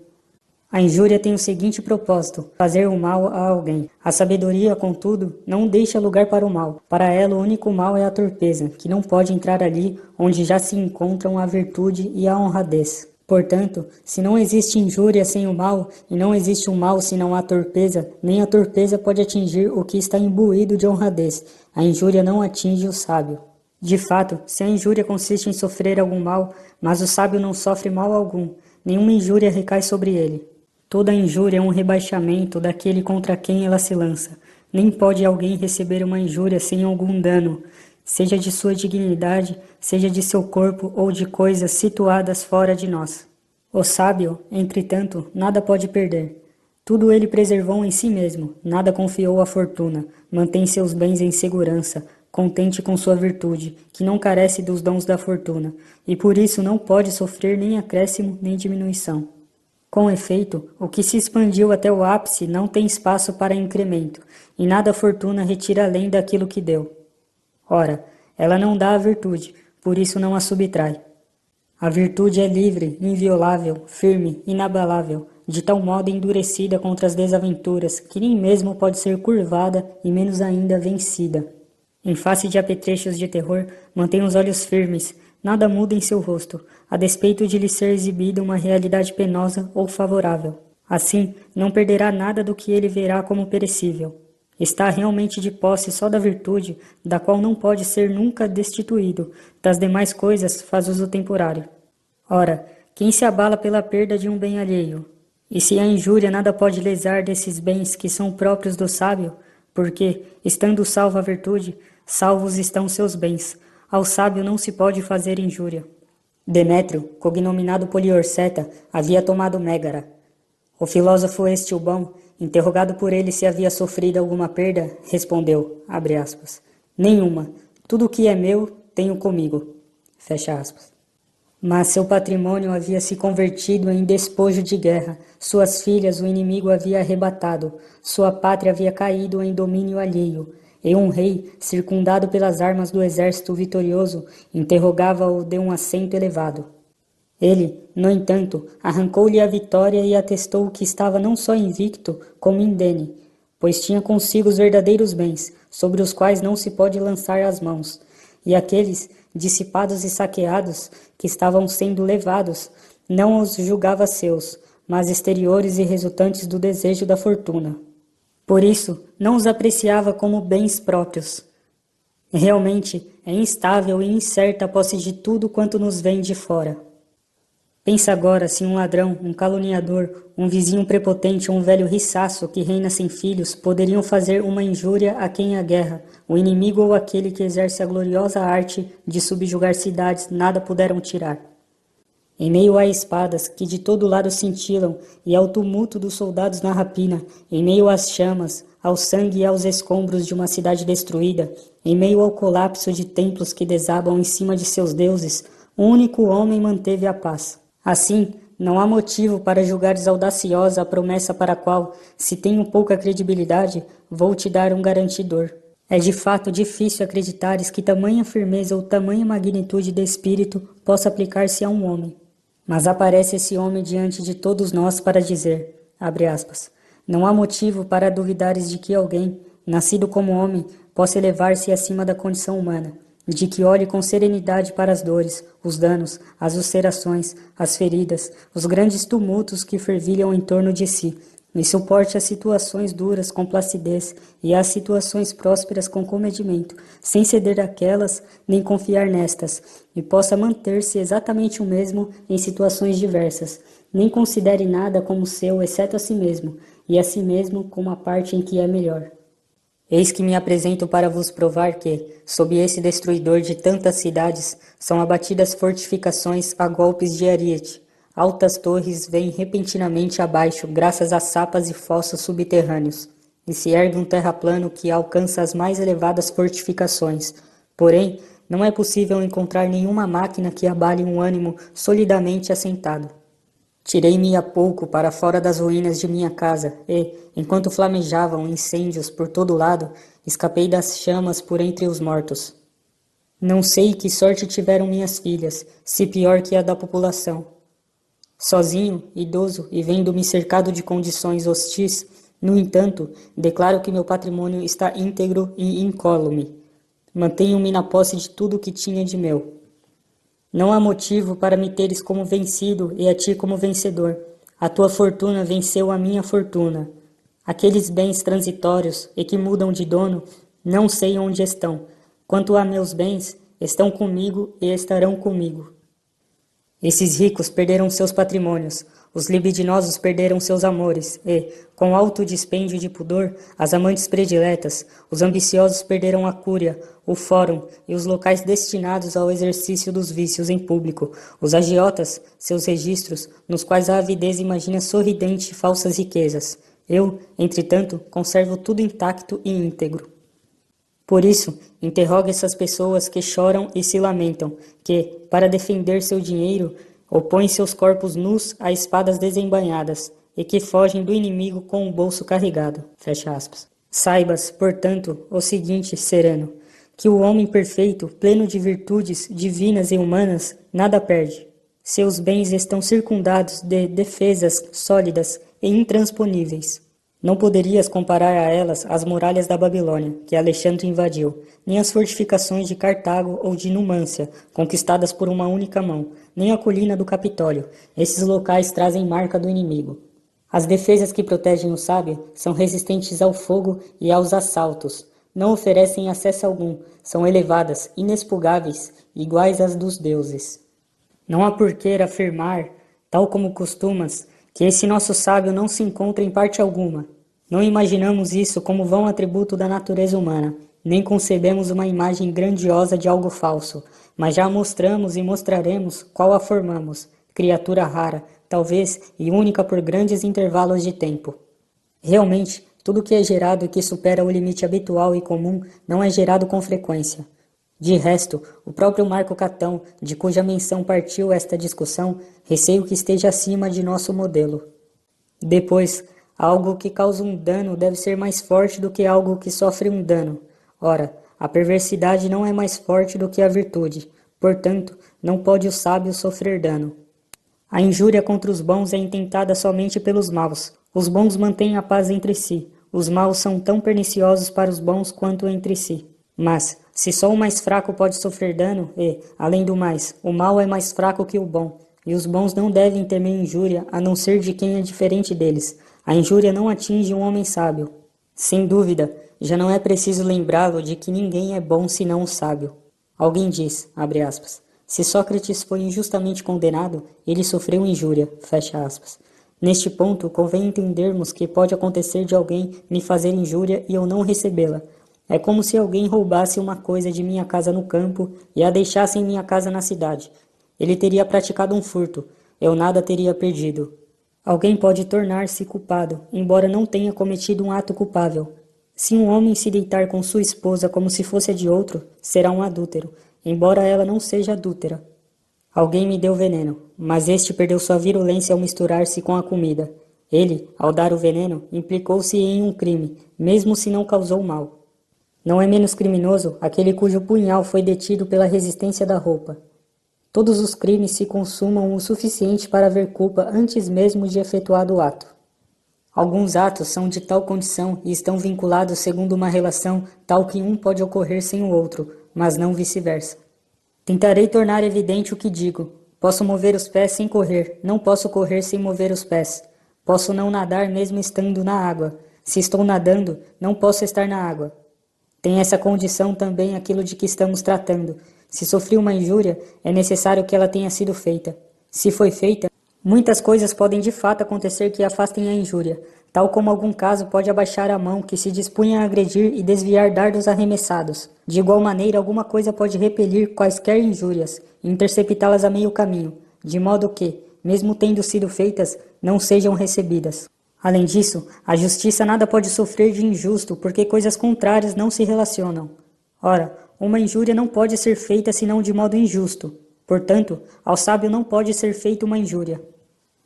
A injúria tem o seguinte propósito: fazer o mal a alguém. A sabedoria, contudo, não deixa lugar para o mal. Para ela, o único mal é a torpeza, que não pode entrar ali onde já se encontram a virtude e a honradez. Portanto, se não existe injúria sem o mal, e não existe o mal se não há torpeza, nem a torpeza pode atingir o que está imbuído de honradez. A injúria não atinge o sábio. De fato, se a injúria consiste em sofrer algum mal, mas o sábio não sofre mal algum, nenhuma injúria recai sobre ele. Toda injúria é um rebaixamento daquele contra quem ela se lança. Nem pode alguém receber uma injúria sem algum dano, seja de sua dignidade, seja de seu corpo ou de coisas situadas fora de nós. O sábio, entretanto, nada pode perder. Tudo ele preservou em si mesmo, nada confiou à fortuna, mantém seus bens em segurança, contente com sua virtude, que não carece dos dons da fortuna, e por isso não pode sofrer nem acréscimo nem diminuição. Com efeito, o que se expandiu até o ápice não tem espaço para incremento, e nada a fortuna retira além daquilo que deu. Ora, ela não dá a virtude, por isso não a subtrai. A virtude é livre, inviolável, firme, inabalável, de tal modo endurecida contra as desaventuras, que nem mesmo pode ser curvada e menos ainda vencida. Em face de apetrechos de terror, mantém os olhos firmes, nada muda em seu rosto, a despeito de lhe ser exibida uma realidade penosa ou favorável. Assim, não perderá nada do que ele verá como perecível. Está realmente de posse só da virtude, da qual não pode ser nunca destituído, das demais coisas faz uso temporário. Ora, quem se abala pela perda de um bem alheio? E se a injúria nada pode lesar desses bens que são próprios do sábio, porque, estando salva a virtude, salvos estão seus bens. Ao sábio não se pode fazer injúria. Demétrio, cognominado Poliorceta, havia tomado Mégara. O filósofo Estilbão, interrogado por ele se havia sofrido alguma perda, respondeu, abre aspas, nenhuma, tudo o que é meu, tenho comigo, fecha aspas. Mas seu patrimônio havia se convertido em despojo de guerra, suas filhas o inimigo havia arrebatado, sua pátria havia caído em domínio alheio, e um rei, circundado pelas armas do exército vitorioso, interrogava-o de um assento elevado. Ele, no entanto, arrancou-lhe a vitória e atestou que estava não só invicto, como indene, pois tinha consigo os verdadeiros bens, sobre os quais não se pode lançar as mãos, e aqueles, dissipados e saqueados, que estavam sendo levados, não os julgava seus, mas exteriores e resultantes do desejo da fortuna. Por isso, não os apreciava como bens próprios. Realmente, é instável e incerta a posse de tudo quanto nos vem de fora. Pensa agora se um ladrão, um caluniador, um vizinho prepotente ou um velho riçaço que reina sem filhos poderiam fazer uma injúria a quem a guerra, o inimigo ou aquele que exerce a gloriosa arte de subjugar cidades, nada puderam tirar. Em meio a espadas que de todo lado cintilam e ao tumulto dos soldados na rapina, em meio às chamas, ao sangue e aos escombros de uma cidade destruída, em meio ao colapso de templos que desabam em cima de seus deuses, um único homem manteve a paz. Assim, não há motivo para julgares audaciosa a promessa para a qual, se tenho pouca credibilidade, vou te dar um garantidor. É de fato difícil acreditares que tamanha firmeza ou tamanha magnitude de espírito possa aplicar-se a um homem. Mas aparece esse homem diante de todos nós para dizer, abre aspas, não há motivo para duvidares de que alguém, nascido como homem, possa elevar-se acima da condição humana, de que olhe com serenidade para as dores, os danos, as ulcerações, as feridas, os grandes tumultos que fervilham em torno de si, e suporte as situações duras com placidez e as situações prósperas com comedimento, sem ceder àquelas nem confiar nestas, e possa manter-se exatamente o mesmo em situações diversas, nem considere nada como seu exceto a si mesmo, e a si mesmo como a parte em que é melhor. Eis que me apresento para vos provar que, sob esse destruidor de tantas cidades, são abatidas fortificações a golpes de ariete. Altas torres vêm repentinamente abaixo graças a sapas e fossos subterrâneos, e se ergue um terraplano que alcança as mais elevadas fortificações. Porém, não é possível encontrar nenhuma máquina que abale um ânimo solidamente assentado. Tirei-me há pouco para fora das ruínas de minha casa e, enquanto flamejavam incêndios por todo lado, escapei das chamas por entre os mortos. Não sei que sorte tiveram minhas filhas, se pior que a da população. Sozinho, idoso e vendo-me cercado de condições hostis, no entanto, declaro que meu patrimônio está íntegro e incólume. Mantenho-me na posse de tudo o que tinha de meu. Não há motivo para me teres como vencido e a ti como vencedor. A tua fortuna venceu a minha fortuna. Aqueles bens transitórios e que mudam de dono, não sei onde estão. Quanto a meus bens, estão comigo e estarão comigo. Esses ricos perderam seus patrimônios, os libidinosos perderam seus amores e, com alto dispêndio de pudor, as amantes prediletas, os ambiciosos perderam a cúria, o fórum e os locais destinados ao exercício dos vícios em público, os agiotas, seus registros, nos quais a avidez imagina sorridente falsas riquezas. Eu, entretanto, conservo tudo intacto e íntegro. Por isso, interroga essas pessoas que choram e se lamentam, que, para defender seu dinheiro, opõem seus corpos nus a espadas desembainhadas, e que fogem do inimigo com o bolso carregado. Fecha aspas. Saibas, portanto, o seguinte, sereno, que o homem perfeito, pleno de virtudes divinas e humanas, nada perde. Seus bens estão circundados de defesas sólidas e intransponíveis. Não poderias comparar a elas as muralhas da Babilônia, que Alexandre invadiu, nem as fortificações de Cartago ou de Numância, conquistadas por uma única mão, nem a colina do Capitólio. Esses locais trazem marca do inimigo. As defesas que protegem o sábio são resistentes ao fogo e aos assaltos. Não oferecem acesso algum, são elevadas, inexpugáveis, iguais às dos deuses. Não há por que afirmar, tal como costumas, que esse nosso sábio não se encontra em parte alguma. Não imaginamos isso como vão atributo da natureza humana, nem concebemos uma imagem grandiosa de algo falso, mas já mostramos e mostraremos qual a formamos, criatura rara, talvez e única por grandes intervalos de tempo. Realmente, tudo que é gerado e que supera o limite habitual e comum não é gerado com frequência. De resto, o próprio Marco Catão, de cuja menção partiu esta discussão, receio que esteja acima de nosso modelo. Depois, algo que causa um dano deve ser mais forte do que algo que sofre um dano. Ora, a perversidade não é mais forte do que a virtude, portanto, não pode o sábio sofrer dano. A injúria contra os bons é intentada somente pelos maus. Os bons mantêm a paz entre si. os maus são tão perniciosos para os bons quanto entre si. Mas, se só o mais fraco pode sofrer dano, e, além do mais, o mal é mais fraco que o bom, e os bons não devem temer injúria, a não ser de quem é diferente deles. A injúria não atinge um homem sábio. Sem dúvida, já não é preciso lembrá-lo de que ninguém é bom senão o sábio. Alguém diz, abre aspas, se Sócrates foi injustamente condenado, ele sofreu injúria, fecha aspas. Neste ponto, convém entendermos que pode acontecer de alguém me fazer injúria e eu não recebê-la. É como se alguém roubasse uma coisa de minha casa no campo e a deixasse em minha casa na cidade. Ele teria praticado um furto, eu nada teria perdido. Alguém pode tornar-se culpado, embora não tenha cometido um ato culpável. Se um homem se deitar com sua esposa como se fosse a de outro, será um adúltero, embora ela não seja adúltera. Alguém me deu veneno, mas este perdeu sua virulência ao misturar-se com a comida. Ele, ao dar o veneno, implicou-se em um crime, mesmo se não causou mal. Não é menos criminoso aquele cujo punhal foi detido pela resistência da roupa. Todos os crimes se consumam o suficiente para haver culpa antes mesmo de efetuado o ato. Alguns atos são de tal condição e estão vinculados segundo uma relação tal que um pode ocorrer sem o outro, mas não vice-versa. Tentarei tornar evidente o que digo. Posso mover os pés sem correr, não posso correr sem mover os pés. Posso não nadar mesmo estando na água. Se estou nadando, não posso estar na água. Tem essa condição também aquilo de que estamos tratando. Se sofri uma injúria, é necessário que ela tenha sido feita. Se foi feita, muitas coisas podem de fato acontecer que afastem a injúria, tal como algum caso pode abaixar a mão que se dispunha a agredir e desviar dardos arremessados. De igual maneira, alguma coisa pode repelir quaisquer injúrias e interceptá-las a meio caminho, de modo que, mesmo tendo sido feitas, não sejam recebidas. Além disso, a justiça nada pode sofrer de injusto, porque coisas contrárias não se relacionam. Ora, uma injúria não pode ser feita senão de modo injusto. Portanto, ao sábio não pode ser feita uma injúria.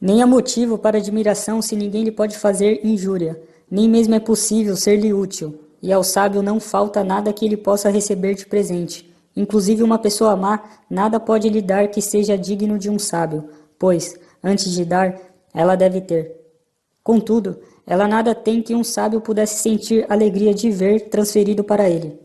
Nem há motivo para admiração se ninguém lhe pode fazer injúria, nem mesmo é possível ser-lhe útil, e ao sábio não falta nada que ele possa receber de presente. Inclusive uma pessoa má nada pode lhe dar que seja digno de um sábio, pois, antes de dar, ela deve ter. Contudo, ela nada tem que um sábio pudesse sentir alegria de ver transferido para ele.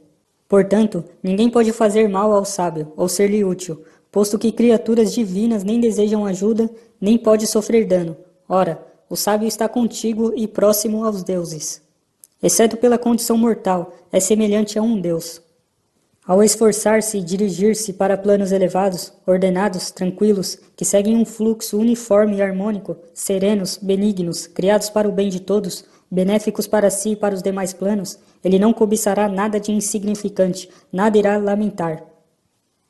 Portanto, ninguém pode fazer mal ao sábio, ou ser-lhe útil, posto que criaturas divinas nem desejam ajuda, nem pode sofrer dano. Ora, o sábio está contíguo e próximo aos deuses. Exceto pela condição mortal, é semelhante a um deus. Ao esforçar-se e dirigir-se para planos elevados, ordenados, tranquilos, que seguem um fluxo uniforme e harmônico, serenos, benignos, criados para o bem de todos, benéficos para si e para os demais planos, ele não cobiçará nada de insignificante, nada irá lamentar.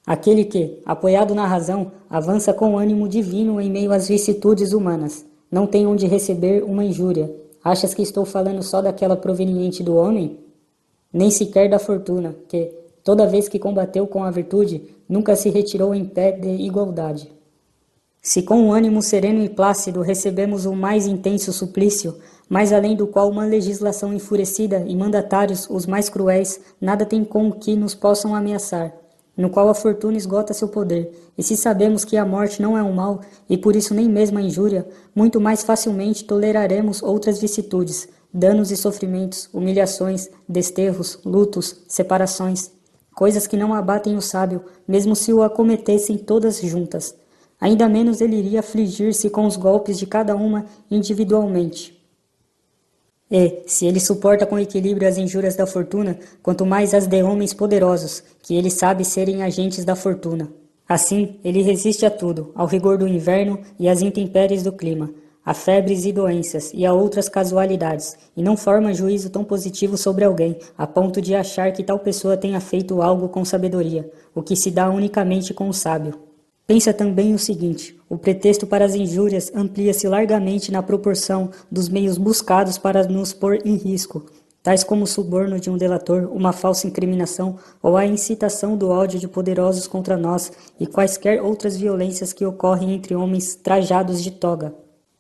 Aquele que, apoiado na razão, avança com ânimo divino em meio às vicissitudes humanas, não tem onde receber uma injúria. Achas que estou falando só daquela proveniente do homem? Nem sequer da fortuna, que, toda vez que combateu com a virtude, nunca se retirou em pé de igualdade. Se com um ânimo sereno e plácido recebemos o mais intenso suplício, mais além do qual uma legislação enfurecida e mandatários os mais cruéis nada tem com que nos possam ameaçar, no qual a fortuna esgota seu poder, e se sabemos que a morte não é um mal, e por isso nem mesmo a injúria, muito mais facilmente toleraremos outras vicissitudes, danos e sofrimentos, humilhações, desterros, lutos, separações, coisas que não abatem o sábio, mesmo se o acometessem todas juntas. Ainda menos ele iria afligir-se com os golpes de cada uma individualmente. E, se ele suporta com equilíbrio as injúrias da fortuna, quanto mais as de homens poderosos, que ele sabe serem agentes da fortuna. Assim, ele resiste a tudo, ao rigor do inverno e às intempéries do clima, a febres e doenças e a outras casualidades, e não forma juízo tão positivo sobre alguém, a ponto de achar que tal pessoa tenha feito algo com sabedoria, o que se dá unicamente com o sábio. Pensa também o seguinte, o pretexto para as injúrias amplia-se largamente na proporção dos meios buscados para nos pôr em risco, tais como o suborno de um delator, uma falsa incriminação ou a incitação do ódio de poderosos contra nós e quaisquer outras violências que ocorrem entre homens trajados de toga.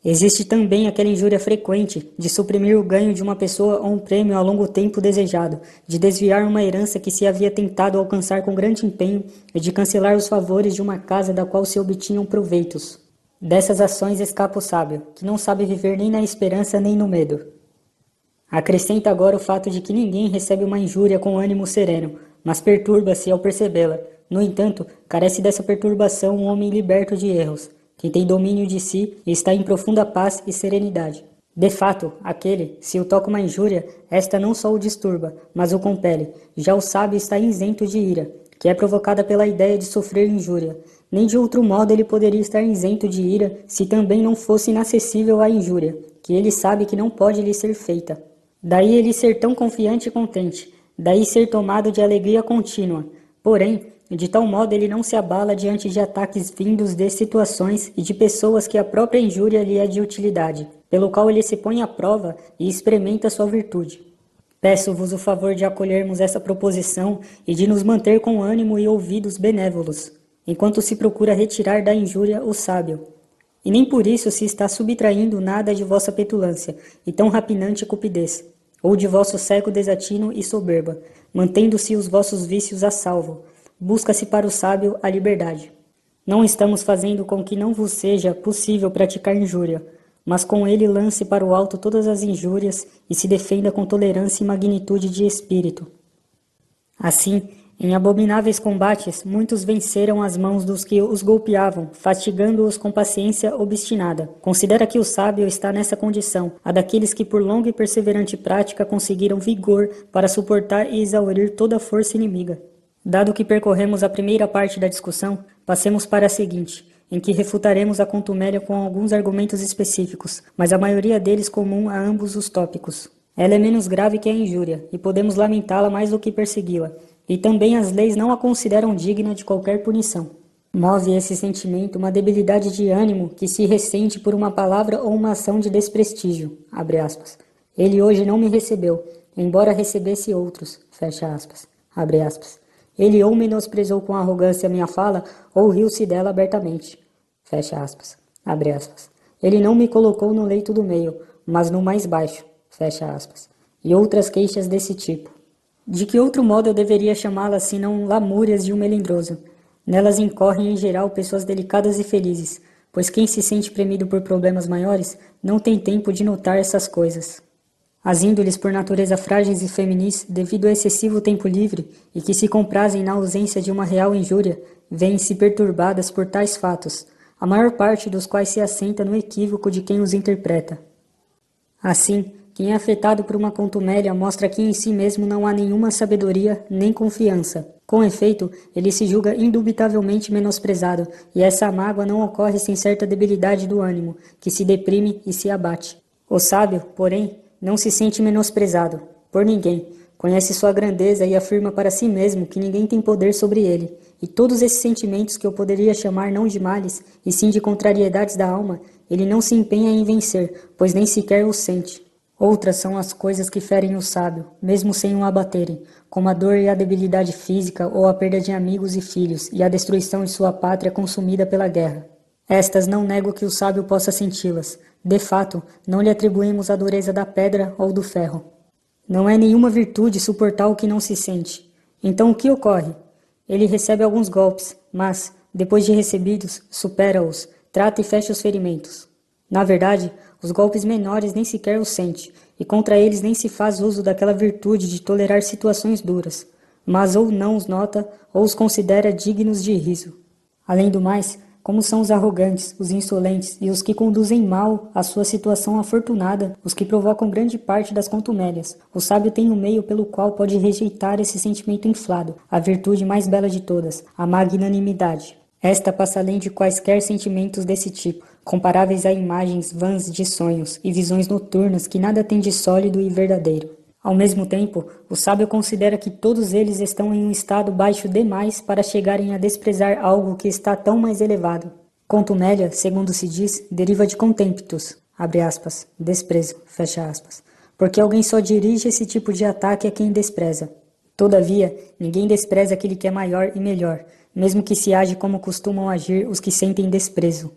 Existe também aquela injúria frequente de suprimir o ganho de uma pessoa ou um prêmio a longo tempo desejado, de desviar uma herança que se havia tentado alcançar com grande empenho e de cancelar os favores de uma casa da qual se obtinham proveitos. Dessas ações escapa o sábio, que não sabe viver nem na esperança nem no medo. Acrescenta agora o fato de que ninguém recebe uma injúria com ânimo sereno, mas perturba-se ao percebê-la. No entanto, carece dessa perturbação um homem liberto de erros, que tem domínio de si e está em profunda paz e serenidade. De fato, aquele, se o toca uma injúria, esta não só o disturba, mas o compele. Já o sábio está isento de ira, que é provocada pela ideia de sofrer injúria. Nem de outro modo ele poderia estar isento de ira se também não fosse inacessível à injúria, que ele sabe que não pode lhe ser feita. Daí ele ser tão confiante e contente, daí ser tomado de alegria contínua. Porém, de tal modo ele não se abala diante de ataques vindos de situações e de pessoas que a própria injúria lhe é de utilidade, pelo qual ele se põe à prova e experimenta sua virtude. Peço-vos o favor de acolhermos essa proposição e de nos manter com ânimo e ouvidos benévolos, enquanto se procura retirar da injúria o sábio. E nem por isso se está subtraindo nada de vossa petulância e tão rapinante cupidez, ou de vosso cego desatino e soberba, mantendo-se os vossos vícios a salvo. Busca-se para o sábio a liberdade. Não estamos fazendo com que não vos seja possível praticar injúria, mas com ele lance para o alto todas as injúrias e se defenda com tolerância e magnitude de espírito. Assim, em abomináveis combates, muitos venceram as mãos dos que os golpeavam, fatigando-os com paciência obstinada. Considera que o sábio está nessa condição, a daqueles que por longa e perseverante prática conseguiram vigor para suportar e exaurir toda a força inimiga. Dado que percorremos a primeira parte da discussão, passemos para a seguinte, em que refutaremos a contumélia com alguns argumentos específicos, mas a maioria deles comum a ambos os tópicos. Ela é menos grave que a injúria, e podemos lamentá-la mais do que persegui-la, e também as leis não a consideram digna de qualquer punição. Move esse sentimento uma debilidade de ânimo que se ressente por uma palavra ou uma ação de desprestígio, abre aspas. Ele hoje não me recebeu, embora recebesse outros, fecha aspas, abre aspas. Ele ou menosprezou com arrogância minha fala, ou riu-se dela abertamente. Fecha aspas. Abre aspas. Ele não me colocou no leito do meio, mas no mais baixo. Fecha aspas. E outras queixas desse tipo. De que outro modo eu deveria chamá-las senão lamúrias de um melindroso? Nelas incorrem em geral pessoas delicadas e felizes, pois quem se sente premido por problemas maiores não tem tempo de notar essas coisas. As índoles por natureza frágeis e feminis, devido ao excessivo tempo livre, e que se comprazem na ausência de uma real injúria, veem-se perturbadas por tais fatos, a maior parte dos quais se assenta no equívoco de quem os interpreta. Assim, quem é afetado por uma contumélia mostra que em si mesmo não há nenhuma sabedoria nem confiança. Com efeito, ele se julga indubitavelmente menosprezado, e essa mágoa não ocorre sem certa debilidade do ânimo, que se deprime e se abate. O sábio, porém, não se sente menosprezado, por ninguém, conhece sua grandeza e afirma para si mesmo que ninguém tem poder sobre ele, e todos esses sentimentos que eu poderia chamar não de males, e sim de contrariedades da alma, ele não se empenha em vencer, pois nem sequer os sente. Outras são as coisas que ferem o sábio, mesmo sem o abaterem, como a dor e a debilidade física ou a perda de amigos e filhos, e a destruição de sua pátria consumida pela guerra. Estas não nego que o sábio possa senti-las. De fato, não lhe atribuímos a dureza da pedra ou do ferro. Não é nenhuma virtude suportar o que não se sente. Então o que ocorre? Ele recebe alguns golpes, mas, depois de recebidos, supera-os, trata e fecha os ferimentos. Na verdade, os golpes menores nem sequer os sente, e contra eles nem se faz uso daquela virtude de tolerar situações duras, mas ou não os nota, ou os considera dignos de riso. Além do mais, como são os arrogantes, os insolentes e os que conduzem mal a sua situação afortunada, os que provocam grande parte das contumélias. O sábio tem um meio pelo qual pode rejeitar esse sentimento inflado, a virtude mais bela de todas, a magnanimidade. Esta passa além de quaisquer sentimentos desse tipo, comparáveis a imagens vãs de sonhos e visões noturnas que nada têm de sólido e verdadeiro. Ao mesmo tempo, o sábio considera que todos eles estão em um estado baixo demais para chegarem a desprezar algo que está tão mais elevado. Contumélia, segundo se diz, deriva de contemptus, abre aspas, desprezo, fecha aspas, porque alguém só dirige esse tipo de ataque a quem despreza. Todavia, ninguém despreza aquele que é maior e melhor, mesmo que se age como costumam agir os que sentem desprezo.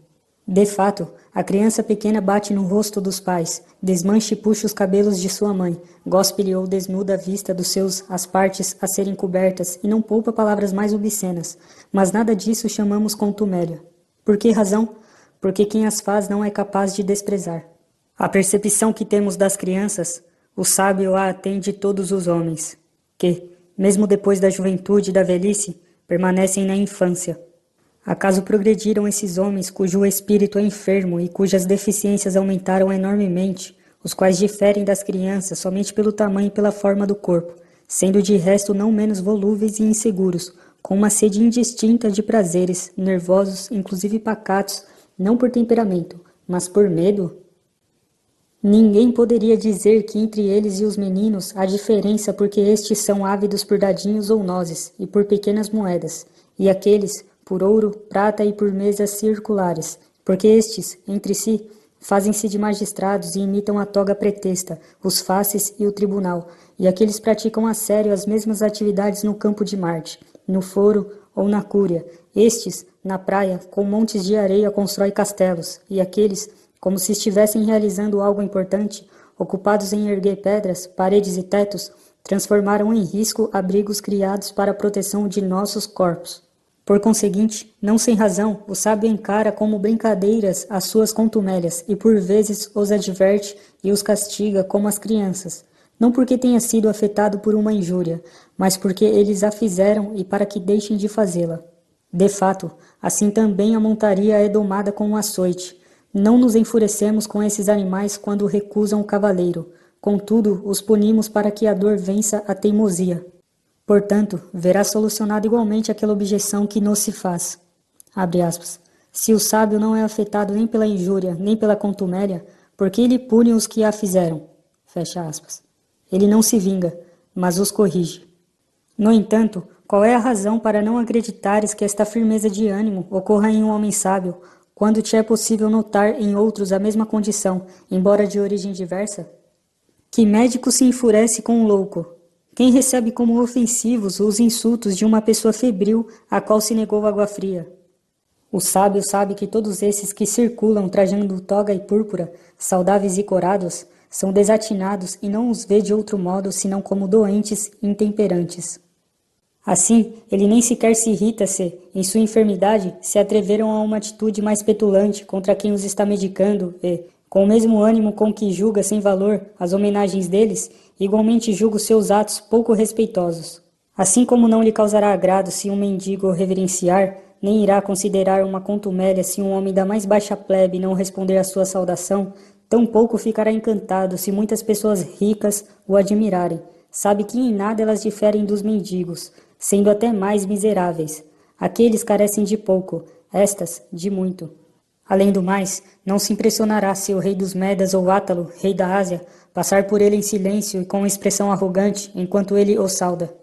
De fato, a criança pequena bate no rosto dos pais, desmancha e puxa os cabelos de sua mãe, gospe-lhe ou desnuda a vista dos seus as partes a serem cobertas e não poupa palavras mais obscenas, mas nada disso chamamos contumélia. Por que razão? Porque quem as faz não é capaz de desprezar. A percepção que temos das crianças, O sábio a atende todos os homens, que, mesmo depois da juventude e da velhice, permanecem na infância. Acaso progrediram esses homens cujo espírito é enfermo e cujas deficiências aumentaram enormemente, os quais diferem das crianças somente pelo tamanho e pela forma do corpo, sendo de resto não menos volúveis e inseguros, com uma sede indistinta de prazeres, nervosos, inclusive pacatos, não por temperamento, mas por medo? Ninguém poderia dizer que entre eles e os meninos há diferença porque estes são ávidos por dadinhos ou nozes e por pequenas moedas, e aqueles por ouro, prata e por mesas circulares, porque estes, entre si, fazem-se de magistrados e imitam a toga pretexta, os faces e o tribunal, e aqueles praticam a sério as mesmas atividades no campo de Marte, no foro ou na cúria. Estes, na praia, com montes de areia constroem castelos, e aqueles, como se estivessem realizando algo importante, ocupados em erguer pedras, paredes e tetos, transformaram em risco abrigos criados para a proteção de nossos corpos. Por conseguinte, não sem razão, o sábio encara como brincadeiras as suas contumélias e por vezes os adverte e os castiga como as crianças, não porque tenha sido afetado por uma injúria, mas porque eles a fizeram e para que deixem de fazê-la. De fato, assim também a montaria é domada com um açoite. Não nos enfurecemos com esses animais quando recusam o cavaleiro, contudo os punimos para que a dor vença a teimosia. Portanto, verá solucionada igualmente aquela objeção que nos se faz. Abre aspas. Se o sábio não é afetado nem pela injúria, nem pela contumélia, por que ele pune os que a fizeram? Fecha aspas. Ele não se vinga, mas os corrige. No entanto, qual é a razão para não acreditares que esta firmeza de ânimo ocorra em um homem sábio, quando te é possível notar em outros a mesma condição, embora de origem diversa? Que médico se enfurece com um louco? Quem recebe como ofensivos os insultos de uma pessoa febril a qual se negou água fria? O sábio sabe que todos esses que circulam trajando toga e púrpura, saudáveis e corados, são desatinados e não os vê de outro modo senão como doentes e intemperantes. Assim, ele nem sequer se irrita se, em sua enfermidade, se atreveram a uma atitude mais petulante contra quem os está medicando e, com o mesmo ânimo com que julga sem valor as homenagens deles, igualmente julga os seus atos pouco respeitosos. Assim como não lhe causará agrado se um mendigo o reverenciar, nem irá considerar uma contumélia se um homem da mais baixa plebe não responder à sua saudação, tampouco ficará encantado se muitas pessoas ricas o admirarem. Sabe que em nada elas diferem dos mendigos, sendo até mais miseráveis. Aqueles carecem de pouco, estas de muito. Além do mais, não se impressionará se o rei dos Medas ou Átalo, rei da Ásia, passar por ele em silêncio e com expressão arrogante, enquanto ele o sauda.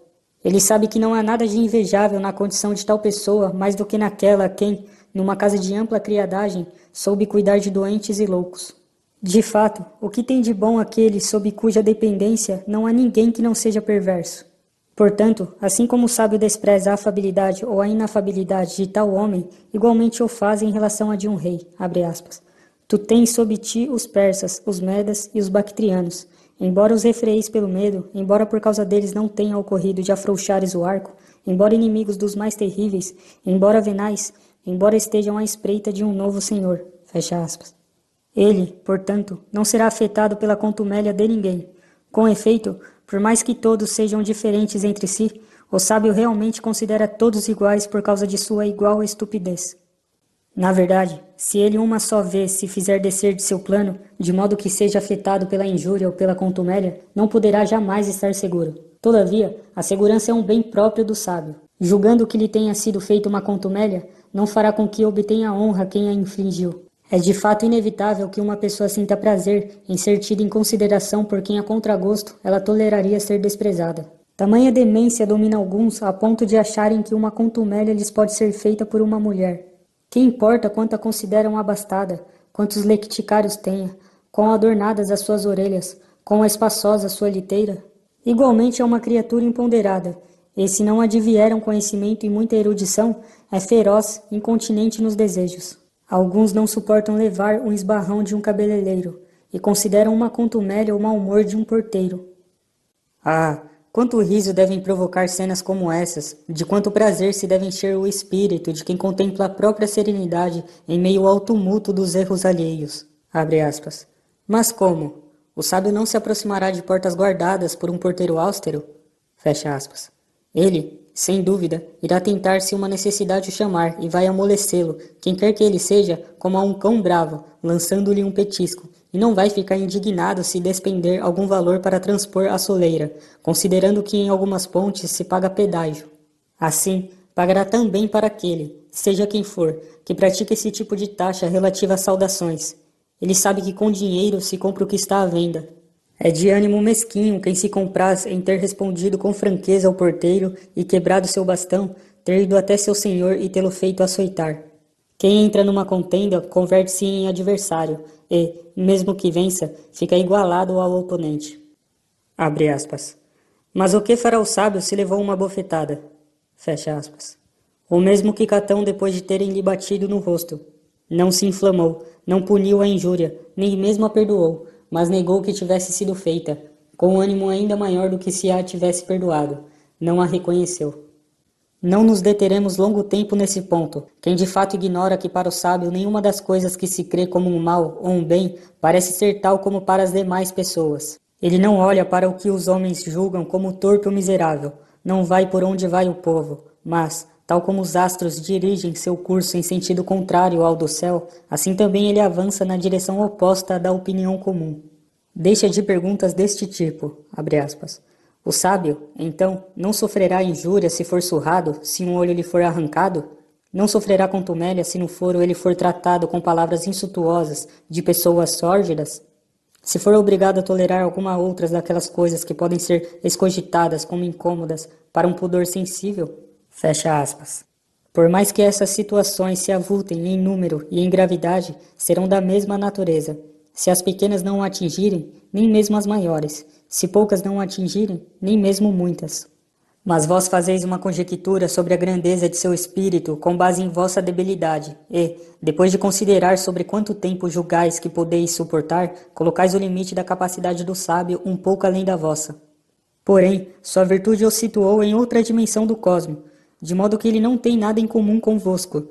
Ele sabe que não há nada de invejável na condição de tal pessoa, mais do que naquela a quem, numa casa de ampla criadagem, soube cuidar de doentes e loucos. De fato, o que tem de bom aquele sob cuja dependência não há ninguém que não seja perverso? Portanto, assim como o sábio despreza a afabilidade ou a inafabilidade de tal homem, igualmente o faz em relação a de um rei, abre aspas. Tu tens sob ti os persas, os medas e os bactrianos. Embora os refreis pelo medo, embora por causa deles não tenha ocorrido de afrouxares o arco, embora inimigos dos mais terríveis, embora venais, embora estejam à espreita de um novo senhor, fecha aspas. Ele, portanto, não será afetado pela contumélia de ninguém. Com efeito, por mais que todos sejam diferentes entre si, o sábio realmente considera todos iguais por causa de sua igual estupidez. Na verdade, se ele uma só vez se fizer descer de seu plano, de modo que seja afetado pela injúria ou pela contumélia, não poderá jamais estar seguro. Todavia, a segurança é um bem próprio do sábio. Julgando que lhe tenha sido feita uma contumélia, não fará com que obtenha honra quem a infligiu. É de fato inevitável que uma pessoa sinta prazer em ser tida em consideração por quem a contragosto ela toleraria ser desprezada. Tamanha demência domina alguns a ponto de acharem que uma contumélia lhes pode ser feita por uma mulher. Que importa quanto a consideram abastada, quantos lecticários tenha, quão adornadas as suas orelhas, quão espaçosa sua liteira? Igualmente é uma criatura imponderada, e se não advieram conhecimento e muita erudição, é feroz, incontinente nos desejos. Alguns não suportam levar um esbarrão de um cabeleireiro, e consideram uma contumélia o mau humor de um porteiro. Ah, quanto riso devem provocar cenas como essas, de quanto prazer se deve encher o espírito de quem contempla a própria serenidade em meio ao tumulto dos erros alheios. Abre aspas. Mas como? O sábio não se aproximará de portas guardadas por um porteiro austero. Fecha aspas. Ele, sem dúvida, irá tentar se uma necessidade o chamar e vai amolecê-lo, quem quer que ele seja, como a um cão bravo, lançando-lhe um petisco, e não vai ficar indignado se despender algum valor para transpor a soleira, considerando que em algumas pontes se paga pedágio. Assim, pagará também para aquele, seja quem for, que pratica esse tipo de taxa relativa às saudações. Ele sabe que com dinheiro se compra o que está à venda. É de ânimo mesquinho quem se compraz em ter respondido com franqueza ao porteiro e quebrado seu bastão, ter ido até seu senhor e tê-lo feito açoitar. Quem entra numa contenda converte-se em adversário e, mesmo que vença, fica igualado ao oponente. Abre aspas. Mas o que fará o sábio se levou uma bofetada? Fecha aspas. O mesmo que Catão depois de terem lhe batido no rosto. Não se inflamou, não puniu a injúria, nem mesmo a perdoou, mas negou que tivesse sido feita, com ânimo ainda maior do que se a tivesse perdoado. Não a reconheceu. Não nos deteremos longo tempo nesse ponto. Quem de fato ignora que para o sábio nenhuma das coisas que se crê como um mal ou um bem parece ser tal como para as demais pessoas. Ele não olha para o que os homens julgam como torpe ou miserável. Não vai por onde vai o povo, mas, tal como os astros dirigem seu curso em sentido contrário ao do céu, assim também ele avança na direção oposta à da opinião comum. Deixa de perguntas deste tipo, abre aspas. O sábio, então, não sofrerá injúria se for surrado, se um olho lhe for arrancado? Não sofrerá contumélia se no foro ele for tratado com palavras insultuosas de pessoas sórdidas? Se for obrigado a tolerar alguma outras daquelas coisas que podem ser escogitadas como incômodas para um pudor sensível? Fecha aspas. Por mais que essas situações se avultem em número e em gravidade, serão da mesma natureza. Se as pequenas não o atingirem, nem mesmo as maiores. Se poucas não o atingirem, nem mesmo muitas. Mas vós fazeis uma conjectura sobre a grandeza de seu espírito com base em vossa debilidade, e, depois de considerar sobre quanto tempo julgais que podeis suportar, colocais o limite da capacidade do sábio um pouco além da vossa. Porém, sua virtude o situou em outra dimensão do cosmo, de modo que ele não tem nada em comum convosco.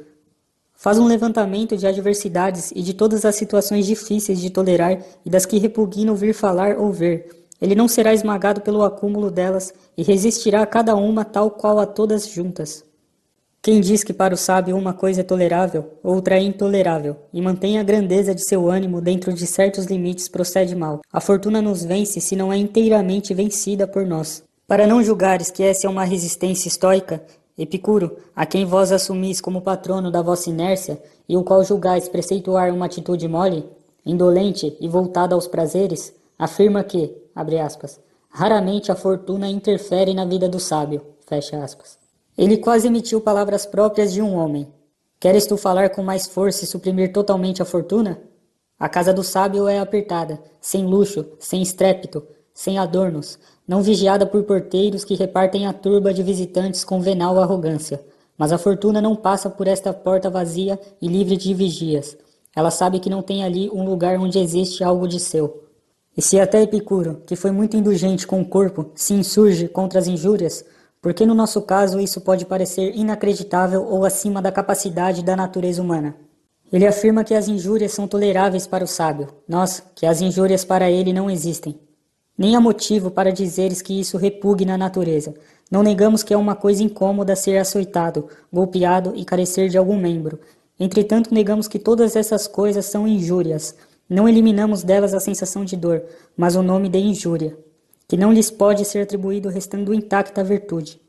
Faz um levantamento de adversidades e de todas as situações difíceis de tolerar e das que repugna ouvir falar ou ver. Ele não será esmagado pelo acúmulo delas e resistirá a cada uma tal qual a todas juntas. Quem diz que para o sábio uma coisa é tolerável, outra é intolerável, e mantém a grandeza de seu ânimo dentro de certos limites procede mal. A fortuna nos vence se não é inteiramente vencida por nós. Para não julgares que essa é uma resistência estoica, Epicuro, a quem vós assumis como patrono da vossa inércia, e o qual julgais preceituar uma atitude mole, indolente e voltada aos prazeres, afirma que, abre aspas, raramente a fortuna interfere na vida do sábio, fecha aspas. Ele quase emitiu palavras próprias de um homem. Queres tu falar com mais força e suprimir totalmente a fortuna? A casa do sábio é apertada, sem luxo, sem estrépito, sem adornos, não vigiada por porteiros que repartem a turba de visitantes com venal arrogância. Mas a fortuna não passa por esta porta vazia e livre de vigias. Ela sabe que não tem ali um lugar onde existe algo de seu. E se até Epicuro, que foi muito indulgente com o corpo, se insurge contra as injúrias, porque no nosso caso isso pode parecer inacreditável ou acima da capacidade da natureza humana? Ele afirma que as injúrias são toleráveis para o sábio, nós, que as injúrias para ele não existem. Nem há motivo para dizeres que isso repugna a natureza. Não negamos que é uma coisa incômoda ser açoitado, golpeado e carecer de algum membro. Entretanto, negamos que todas essas coisas são injúrias. Não eliminamos delas a sensação de dor, mas o nome de injúria, que não lhes pode ser atribuído restando intacta a virtude.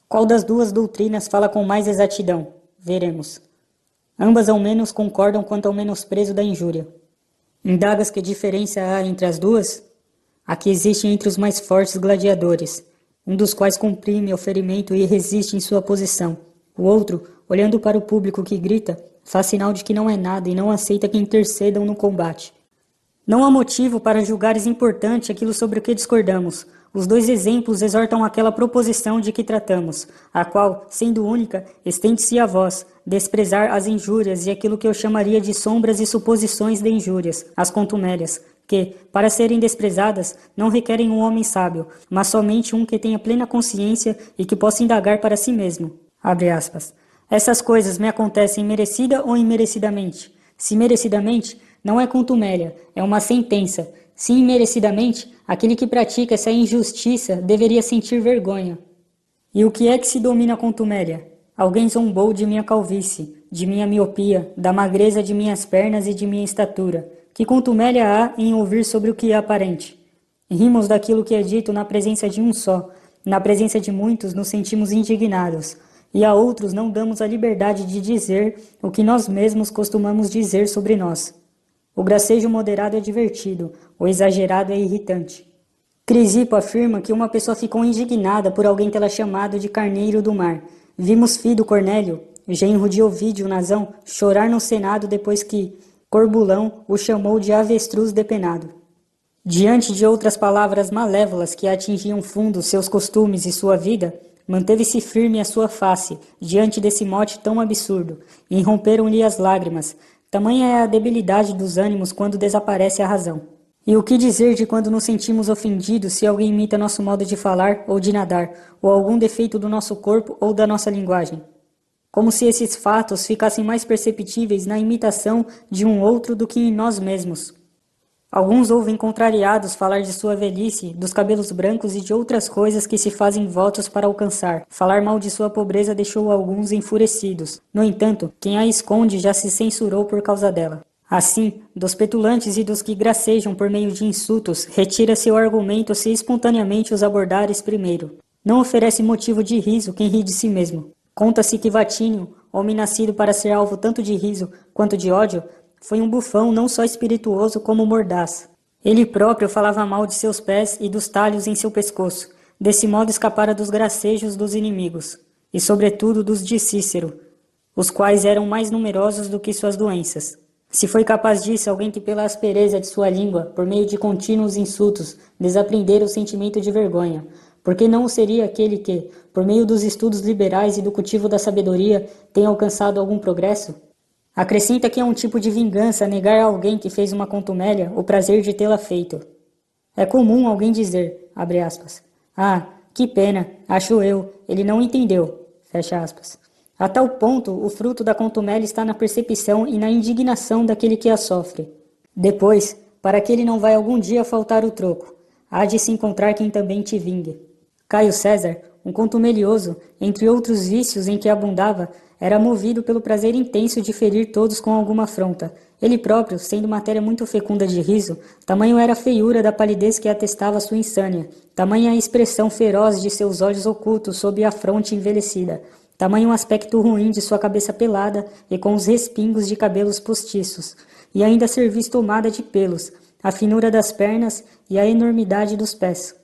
Qual das duas doutrinas fala com mais exatidão? Veremos. Ambas ao menos concordam quanto ao menosprezo da injúria. Indagas que diferença há entre as duas? A que existe entre os mais fortes gladiadores, um dos quais comprime o ferimento e resiste em sua posição. O outro, olhando para o público que grita, faz sinal de que não é nada e não aceita que intercedam no combate. Não há motivo para julgares importante aquilo sobre o que discordamos. Os dois exemplos exortam aquela proposição de que tratamos, a qual, sendo única, estende-se a vós, desprezar as injúrias e aquilo que eu chamaria de sombras e suposições de injúrias, as contumélias, que, para serem desprezadas, não requerem um homem sábio, mas somente um que tenha plena consciência e que possa indagar para si mesmo. Abre aspas. Essas coisas me acontecem merecida ou imerecidamente? Se merecidamente, Não é contumélia, é uma sentença. Se imerecidamente, aquele que pratica essa injustiça deveria sentir vergonha. E o que é que se domina a contumélia? Alguém zombou de minha calvície, de minha miopia, da magreza de minhas pernas e de minha estatura. Que contumélia há em ouvir sobre o que é aparente? Rimos daquilo que é dito na presença de um só. Na presença de muitos nos sentimos indignados, e a outros não damos a liberdade de dizer o que nós mesmos costumamos dizer sobre nós. O gracejo moderado é divertido, o exagerado é irritante. Crisipo afirma que uma pessoa ficou indignada por alguém tê-la chamado de carneiro do mar. Vimos Fido Cornélio, genro de Ovídio Nazão, chorar no Senado depois que Corbulão o chamou de avestruz depenado. Diante de outras palavras malévolas que atingiam fundo seus costumes e sua vida, manteve-se firme a sua face, diante desse mote tão absurdo, e irromperam-lhe as lágrimas. Tamanha é a debilidade dos ânimos quando desaparece a razão. E o que dizer de quando nos sentimos ofendidos se alguém imita nosso modo de falar ou de nadar, ou algum defeito do nosso corpo ou da nossa linguagem? Como se esses fatos ficassem mais perceptíveis na imitação de um outro do que em nós mesmos. Alguns ouvem contrariados falar de sua velhice, dos cabelos brancos e de outras coisas que se fazem votos para alcançar. Falar mal de sua pobreza deixou alguns enfurecidos. No entanto, quem a esconde já se censurou por causa dela. Assim, dos petulantes e dos que gracejam por meio de insultos, retira seu argumento se espontaneamente os abordares primeiro. Não oferece motivo de riso quem ri de si mesmo. Conta-se que Vatínio, homem nascido para ser alvo tanto de riso quanto de ódio, foi um bufão não só espirituoso como mordaz. Ele próprio falava mal de seus pés e dos talhos em seu pescoço. Desse modo escapara dos gracejos dos inimigos, e sobretudo dos de Cícero, os quais eram mais numerosos do que suas doenças. Se foi capaz disso alguém que pela aspereza de sua língua, por meio de contínuos insultos, desaprendera o sentimento de vergonha, por que não o seria aquele que, por meio dos estudos liberais e do cultivo da sabedoria, tem alcançado algum progresso? Acrescenta que é um tipo de vingança negar a alguém que fez uma contumélia o prazer de tê-la feito. É comum alguém dizer, abre aspas, ah, que pena, acho eu, ele não entendeu, fecha aspas. A tal ponto, o fruto da contumélia está na percepção e na indignação daquele que a sofre. Depois, para que ele não vai algum dia faltar o troco, há de se encontrar quem também te vingue. Caio César, um contumelioso, entre outros vícios em que abundava, era movido pelo prazer intenso de ferir todos com alguma afronta. Ele próprio, sendo matéria muito fecunda de riso, tamanho era a feiura da palidez que atestava sua insânia, tamanha a expressão feroz de seus olhos ocultos sob a fronte envelhecida, tamanho o aspecto ruim de sua cabeça pelada e com os respingos de cabelos postiços, e ainda cerviz tomada de pelos, a finura das pernas e a enormidade dos pés.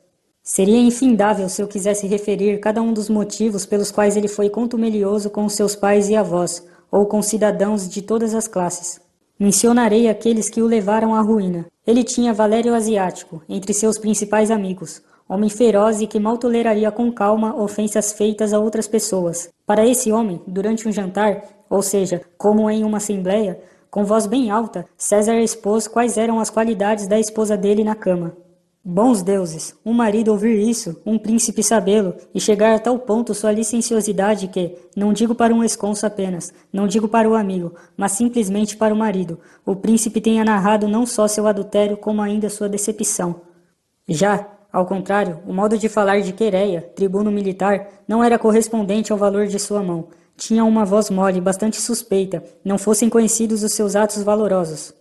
Seria infindável se eu quisesse referir cada um dos motivos pelos quais ele foi contumelioso com os seus pais e avós, ou com cidadãos de todas as classes. Mencionarei aqueles que o levaram à ruína. Ele tinha Valério Asiático, entre seus principais amigos, homem feroz e que mal toleraria com calma ofensas feitas a outras pessoas. Para esse homem, durante um jantar, ou seja, como em uma assembleia, com voz bem alta, César expôs quais eram as qualidades da esposa dele na cama. Bons deuses, um marido ouvir isso, um príncipe sabê-lo, e chegar a tal ponto sua licenciosidade que, não digo para um esconso apenas, não digo para o amigo, mas simplesmente para o marido, o príncipe tenha narrado não só seu adultério como ainda sua decepção. Já, ao contrário, o modo de falar de Quereia, tribuno militar, não era correspondente ao valor de sua mão. Tinha uma voz mole, bastante suspeita, não fossem conhecidos os seus atos valorosos.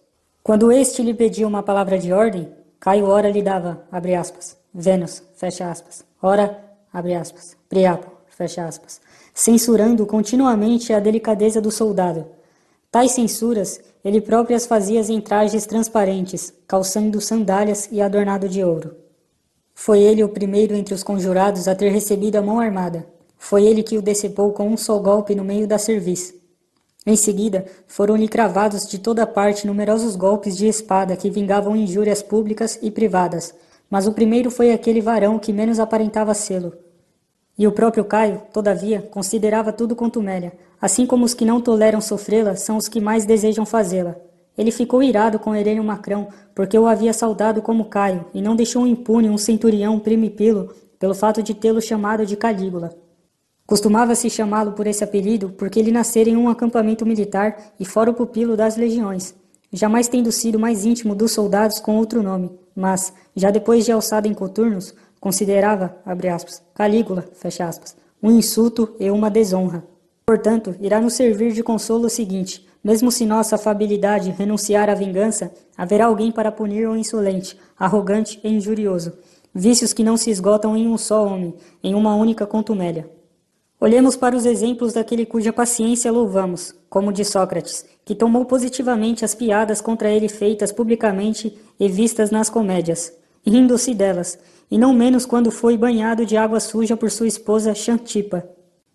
Quando este lhe pedia uma palavra de ordem, Caio ora lhe dava, abre aspas, Vênus, fecha aspas, ora, abre aspas, Priapo, fecha aspas, censurando continuamente a delicadeza do soldado. Tais censuras, ele próprio as fazia em trajes transparentes, calçando sandálias e adornado de ouro. Foi ele o primeiro entre os conjurados a ter recebido a mão armada. Foi ele que o decepou com um só golpe no meio da cerviz. Em seguida, foram-lhe cravados de toda parte numerosos golpes de espada que vingavam injúrias públicas e privadas, mas o primeiro foi aquele varão que menos aparentava sê-lo. E o próprio Caio, todavia, considerava tudo contumélia, assim como os que não toleram sofrê-la são os que mais desejam fazê-la. Ele ficou irado com Herênio Macrão, porque o havia saudado como Caio, e não deixou impune um centurião primipilo pelo fato de tê-lo chamado de Calígula. Costumava-se chamá-lo por esse apelido porque ele nascera em um acampamento militar e fora o pupilo das legiões. jamais tendo sido mais íntimo dos soldados com outro nome, mas, já depois de alçado em coturnos, considerava, abre aspas, Calígula, fecha aspas, um insulto e uma desonra. Portanto, irá nos servir de consolo o seguinte: mesmo se nossa afabilidade renunciar à vingança, haverá alguém para punir o insolente, arrogante e injurioso, vícios que não se esgotam em um só homem, em uma única contumélia. Olhemos para os exemplos daquele cuja paciência louvamos, como de Sócrates, que tomou positivamente as piadas contra ele feitas publicamente e vistas nas comédias, rindo-se delas, e não menos quando foi banhado de água suja por sua esposa Xantipa.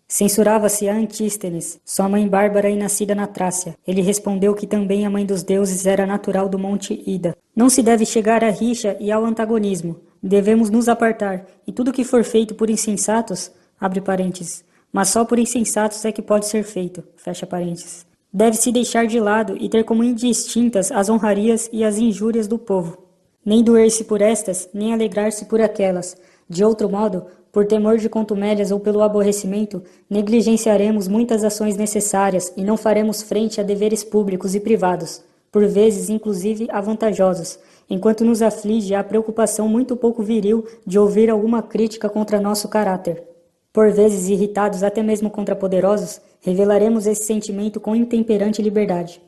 Censurava-se a Antístenes, sua mãe bárbara e nascida na Trácia. Ele respondeu que também a mãe dos deuses era natural do monte Ida. Não se deve chegar à rixa e ao antagonismo. Devemos nos apartar, e tudo que for feito por insensatos, abre parênteses, mas só por insensatos é que pode ser feito, fecha parênteses. Deve-se deixar de lado e ter como indistintas as honrarias e as injúrias do povo. Nem doer-se por estas, nem alegrar-se por aquelas. De outro modo, por temor de contumélias ou pelo aborrecimento, negligenciaremos muitas ações necessárias e não faremos frente a deveres públicos e privados, por vezes inclusive avantajosos, enquanto nos aflige a preocupação muito pouco viril de ouvir alguma crítica contra nosso caráter. Por vezes irritados até mesmo contra poderosos, revelaremos esse sentimento com intemperante liberdade.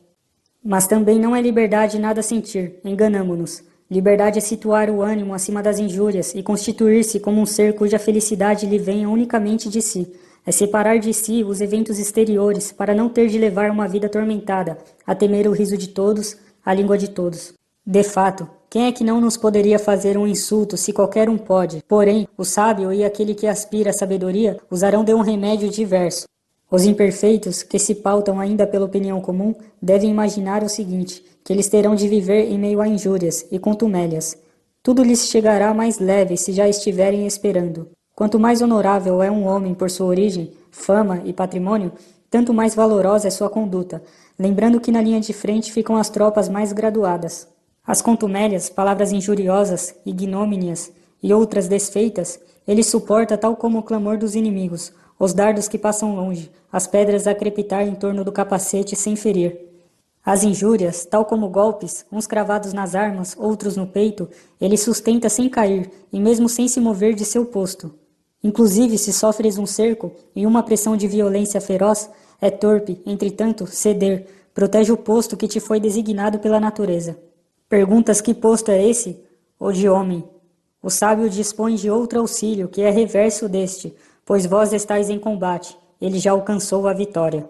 Mas também não é liberdade nada sentir, enganamo-nos. Liberdade é situar o ânimo acima das injúrias e constituir-se como um ser cuja felicidade lhe venha unicamente de si. É separar de si os eventos exteriores para não ter de levar uma vida atormentada, a temer o riso de todos, a língua de todos. De fato, quem é que não nos poderia fazer um insulto se qualquer um pode? Porém, o sábio e aquele que aspira à sabedoria usarão de um remédio diverso. Os imperfeitos, que se pautam ainda pela opinião comum, devem imaginar o seguinte, que eles terão de viver em meio a injúrias e contumélias. Tudo lhes chegará mais leve se já estiverem esperando. Quanto mais honorável é um homem por sua origem, fama e patrimônio, tanto mais valorosa é sua conduta, lembrando que na linha de frente ficam as tropas mais graduadas. As contumélias, palavras injuriosas, ignomínias e outras desfeitas, ele suporta tal como o clamor dos inimigos, os dardos que passam longe, as pedras a crepitar em torno do capacete sem ferir. As injúrias, tal como golpes, uns cravados nas armas, outros no peito, ele sustenta sem cair e mesmo sem se mover de seu posto. Inclusive, se sofres um cerco e uma pressão de violência feroz, é torpe, entretanto, ceder, protege o posto que te foi designado pela natureza. Perguntas que posto é esse? O de homem. O sábio dispõe de outro auxílio, que é reverso deste, pois vós estáis em combate, ele já alcançou a vitória.